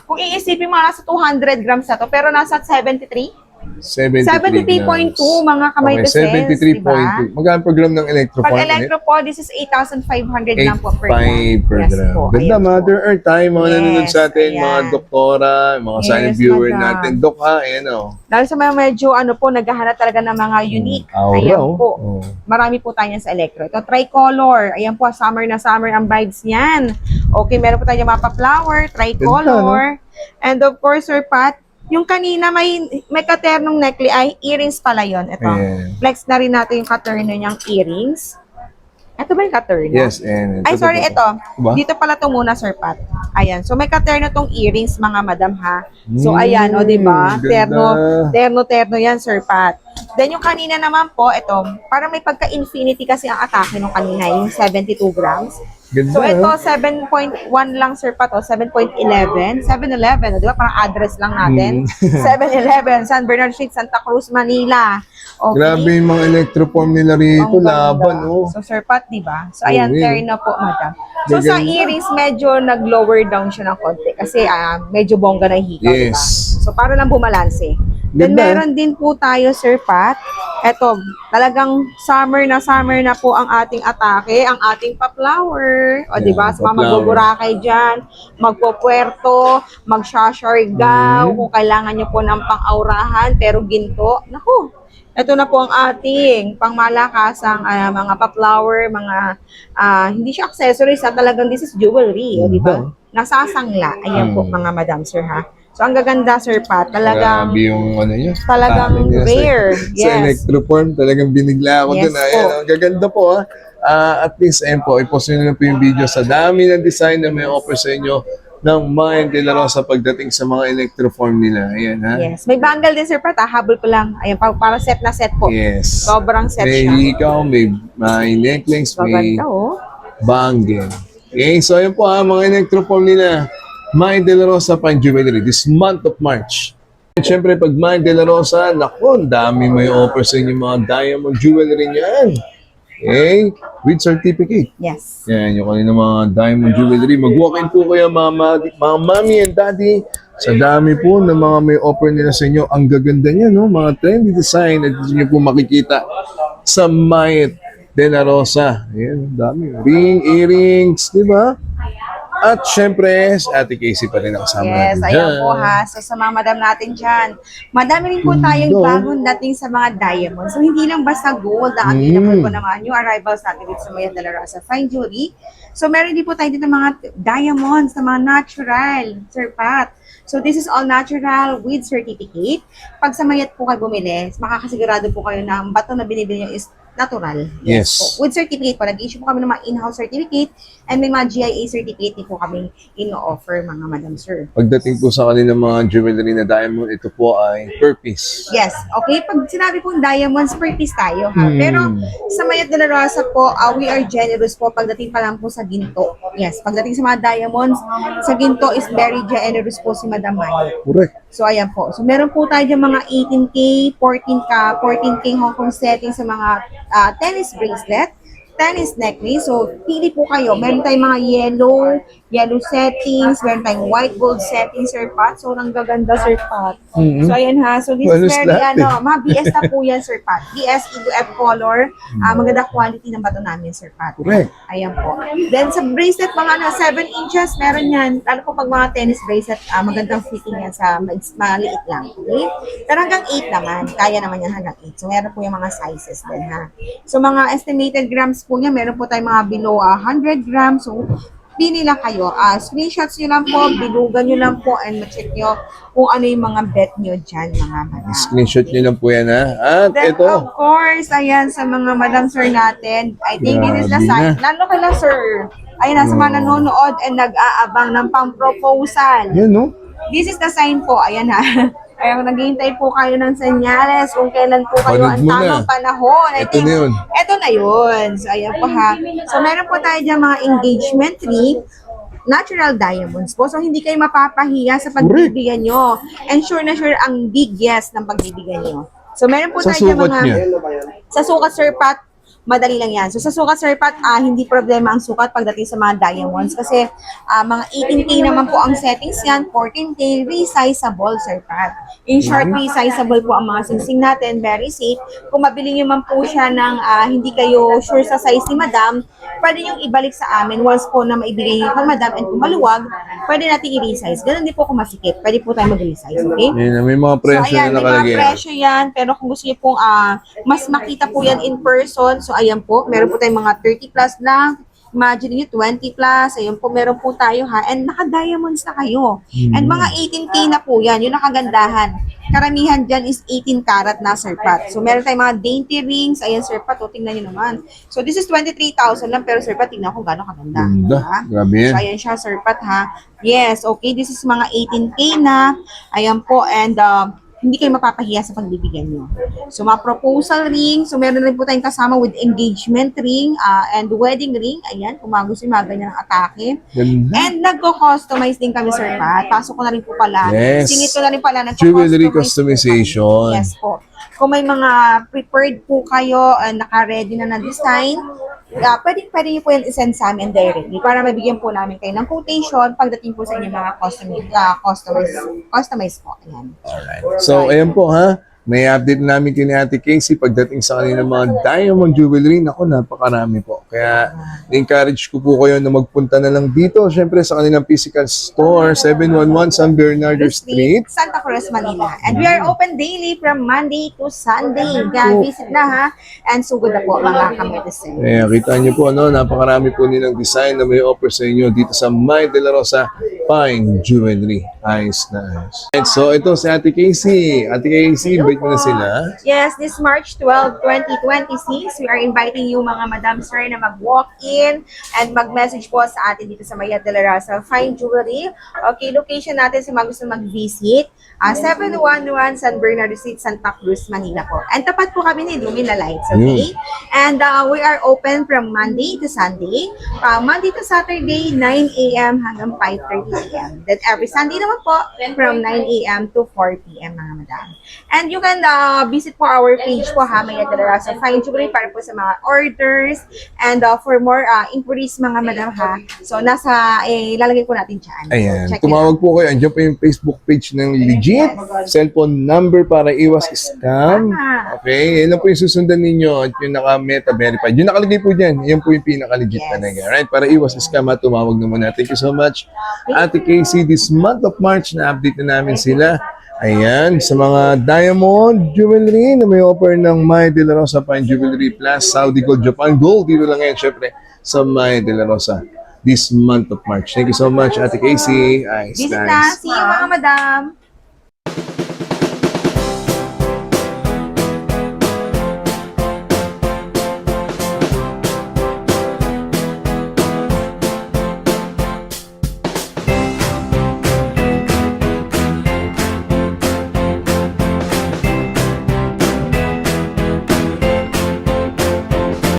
Kung iisipin mo, nasa 200 grams na to, pero nasa 73? 73.2 mga kamay to sense, di ba? 73.2. Magkano per gram ng electroform? Pag electro po, this is 8,500 lang po per 8.5 per Yes gram. po, Ganda, ayan po. Mother Earth tayo, mga Yes, nanonood sa atin, mga ayan. doktora, mga silent Yes, viewer madam. natin. Dok ha, ayan o. Lalo sa mga medyo naghahanap talaga ng mga unique. Aura, Ayan oh. po. Oh. Marami po tayo yan sa electro. Ito, tricolor. Ayan po, summer na summer ang vibes niyan. Okay, meron po tayo mapa flower, tricolor. And of course, Sir Pat, yung kanina may katernong necklace, ay earrings pala yon. Ito. Ayan. Flex na rin natin yung katerno niyang earrings. Ito ba yung katerno? Yes, and Ay, sorry, ito. Diba? Dito pala ito muna, Sir Pat. Ayan. So, may katerno tong earrings, mga madam, ha? So, ayan, o, diba? Ganda. Terno yan, Sir Pat. Then, yung kanina naman po, ito, parang may pagka-infinity kasi ang atake nung kanina, yung 72 grams. Ganda, So, ito, oh. 7.1 lang, Sir Pat, o, 7.11. 7-Eleven, o, di ba? Parang address lang natin. 7-Eleven, San Bernardino Street, Santa Cruz, Manila. Okay. Grabe yung mga electroform nila rito, Ang ganda. laban, oh. So, Sir Pat, di ba? So, ayan, Oh, turn na po, madam. So, sa Gaganda. earrings, medyo nag-lower down siya ng konti kasi medyo bongga na hikaw, di ba? Yes. So, para lang bumalanse. Then, Ganda. meron din po tayo, Sir Pat. Eto, talagang summer na po ang ating atake, ang ating pa-flower. O, di ba? Yeah, Sa mga pa-flower. magbuburakay dyan, magpupuerto, mag-shashargaw, Mm. kung kailangan nyo po ng pang-aurahan, pero ginto. Naku, ito na po ang ating pangmalakasang mga pa-flower, mga hindi siya accessories, talagang this is jewelry, o, di ba? Nasasangla. Ayan po, mga madam, sir, ha? So, ang gaganda, Sir Pat. Talagang, Grabe yung ano niya. talagang Takin niya rare. Sa Yes. electroform, talagang binigla ako Yes dun. Ayan, po. ang gaganda po ha. At least, ayun po, ipost nyo na po yung video sa dami ng design na may offer sa inyo ng Mind de la Rosa pagdating sa mga electroform nila. Ayan ha. Yes. May bangle din, Sir Pat, ha? Habol ko lang. Ayan, para set na set po. Yes. Sobrang set May siya. hikaw, may necklace, may Maganda, oh. bangle. Okay, so ayun po ha, mga electroform nila. Mind de la Rosa Fine Jewelry this month of March. At syempre, pag Mind de la Rosa, naku, ang dami may offer sa inyo mga diamond jewelry niyan. Okay? With certificate. Yes. Yan, yung kanina mga diamond jewelry. Mag-walk-in po kayo mga mommy and daddy. Sa dami po ng mga may offer nila sa inyo. Ang gaganda niya, no? Mga trendy design at gusto niyo po makikita sa Mind de la Rosa. Ayan, dami. Ring, earrings, di ba? At syempre, si Ate Casey pa rin ang kasama Yes, natin ayan dyan. po ha. So sa mga madam natin dyan, madami rin po tayong Ganda. bagong dating sa mga diamonds. So hindi lang basta gold, ang available po naman yung arrivals natin dito sa Mayan de la Rosa Fine Jewelry. So meron din po tayo dito mga diamonds, na mga natural, Sir Pat. So this is all natural with certificate. Pag sa Mayat po kayo bumili, makakasigurado po kayo na ang bato na binibili nyo is natural. Yes. Po. With certificate po, nag-issue po kami ng mga in-house certificate and may mga GIA certificate din po kami in-offer mga madam sir. Pagdating po sa kanilang mga jewelry na diamond, ito po ay per piece. Yes, okay. Pag sinabi pong diamonds, per piece tayo ha. Pero sa Mayat de la Rosa po, we are generous po pagdating pa lang po sa ginto. Yes, pagdating sa mga diamonds, sa ginto is very generous po si Madam May. Correct. So, ayan po. So, meron po tayo dyan mga 18K, 14K Hong Kong setting sa mga tennis bracelet, tennis necklace. So, pili po kayo. Meron tayong mga yellow settings, meron tayong white gold settings, Sir Pat. So, ang gaganda, Sir Pat. So, ayan ha. So, this Ano is very, lahat mga BS na po yan, Sir Pat. BS, EDF color. Maganda quality ng bato namin, Sir Pat. Correct. Ayan po. Then, sa bracelet, mga 7 inches, meron yan. Lalo po pag mga tennis bracelet, magandang fitting yan sa maliit lang. Okay? Pero hanggang 8 naman. Kaya naman yan hanggang 8. So, meron po yung mga sizes din, ha. So, mga estimated grams po niya, meron po tayong mga below 100 grams. So, pili lang kayo. Screenshots nyo lang po, bilugan nyo lang po, and ma-check nyo kung ano yung mga bet nyo dyan, mga madam. Screenshot nyo lang po yan ha. At Then, ito, of course, ayan, sa mga madam sir natin, I think this is the Grabe sign. na. Lalo kayo, sir. Ayun, sa mga nanonood and nag-aabang ng pang-proposal. yan no? This is the sign po. Ayan ha. Ayun, naghihintay po kayo ng senyales kung kailan po kayo Panood ang mo tamang na. panahon. I Ito think, na yun. Ito na yun. So, ayan po ha. So, meron po tayo dyan mga engagement ring, natural diamonds po. So, hindi kayo mapapahiya sa pagbibigyan nyo. And sure na sure ang big yes ng pagbibigyan nyo. So, meron po Sa tayo dyan sukat mga... niya. Sa sukat, Sir Pat, madali lang yan. So, sa sukat, Sir Pat, hindi problema ang sukat pagdating sa mga diamonds kasi mga 18K naman po ang settings yan, 14K, resizable, Sir Pat. In short, resizable po ang mga singsing natin, very safe. Kung mabili nyo man po siya ng hindi kayo sure sa size ni Madam, pwede nyo ibalik sa amin once po na maibigay nyo kay Madam and kung maluwag, pwede natin i-resize. Ganun din po kung masikip, pwede po tayo mag-resize, okay? Yan, may mga presyo So, ayan, na may nakalagay. mga presyo yan. Pero kung gusto niyo pong mas makita po yan in person, so ayan po, meron po tayong mga 30 plus lang. Imagine niyo 20 plus. Ayun po, meron po tayo ha. And naka-diamonds na kayo. And mga 18K na po yan. Yung nakagandahan. Karamihan dyan is 18 karat na, Sir Pat. So, meron tayong mga dainty rings. Ayan, Sir Pat. O, tingnan nyo naman. So, this is 23,000 lang. Pero, Sir Pat, tingnan ko gano'ng kaganda. Ganda. Diba? Grabe yan. So, ayan siya, Sir Pat, ha. Yes, okay. This is mga 18K na. Ayan po. And, hindi kayo mapapahiya sa pagbibigyan nyo. So, mga proposal ring. So, meron rin po tayong kasama with engagement ring and wedding ring. Ayan, kung mga gusto yung mga ganyang atake. Ganda. And nagko-customize din kami, Sir Pat. Pasok ko na rin po pala. Yes. Singit ko na rin pala. Jewelry nagko-customize po customization. kami. Yes po. Kung may mga prepared po kayo, naka-ready na design, pwede niyo po yan isend sa amin directly para mabigyan po namin kayo ng quotation pagdating po sa inyong mga customize po. Ayan. So, ayan po ha. May update namin kini Ate Casey pagdating sa kanilang mga diamond jewelry. Naku, napakarami po. Kaya, encourage ko po kayo na magpunta na lang dito. Siyempre, sa kanilang physical store, 711 San Bernardo Street. Santa Cruz, Manila. And we are open daily from Monday to Sunday. Kaya visit na ha. And sugod na po mga kamertesin. Kaya, kita niyo po, no, napakarami po nilang design na may offer sa inyo dito sa May de la Rosa Fine Jewelry. Ayos na ayos. And so, ito si Ate Casey. Ate Casey, invite mo na sila. Yes, this March 12, 2026, we are inviting you mga Madam Sir na mag-walk-in and mag-message po sa atin dito sa Mayat de la Rosa Fine Jewelry. Okay, location natin sa mga gusto mag-visit. 711 San Bernardo Street, Santa Cruz, Manila po. And tapat po kami ni Lumina Lights, okay? And we are open from Monday to Sunday. Monday to Saturday, 9 a.m. hanggang 5:30 a.m. Then every Sunday naman po, from 9 a.m. to 4 p.m. mga madam. And you can visit po our page po ha, Maya de la Rosa Fine Jewelry para po sa mga orders and for more inquiries mga madam ha. So nasa, lalagay po natin dyan. Ayan, So, check it tumawag out. po kayo. Andiyan po yung Facebook page ng Legit. Cellphone number para iwas scam. Tama. Okay, yan lang po yung susundan ninyo at yung naka-meta verified. Yung nakalagay po dyan, yan po yung pinaka-legit talaga. Right? Para iwas scam at tumawag na muna. Thank you so much. Ate Casey, this month of March, na-update na namin sila. Ayan, sa mga diamond jewelry na may offer ng Maya de la Rosa Fine Jewelry Plus, Saudi Gold, Japan Gold. Dito lang yan, syempre, sa Maya de la Rosa this month of March. Thank you so much, Ate Casey. Nice, Visit na. See you mga madam.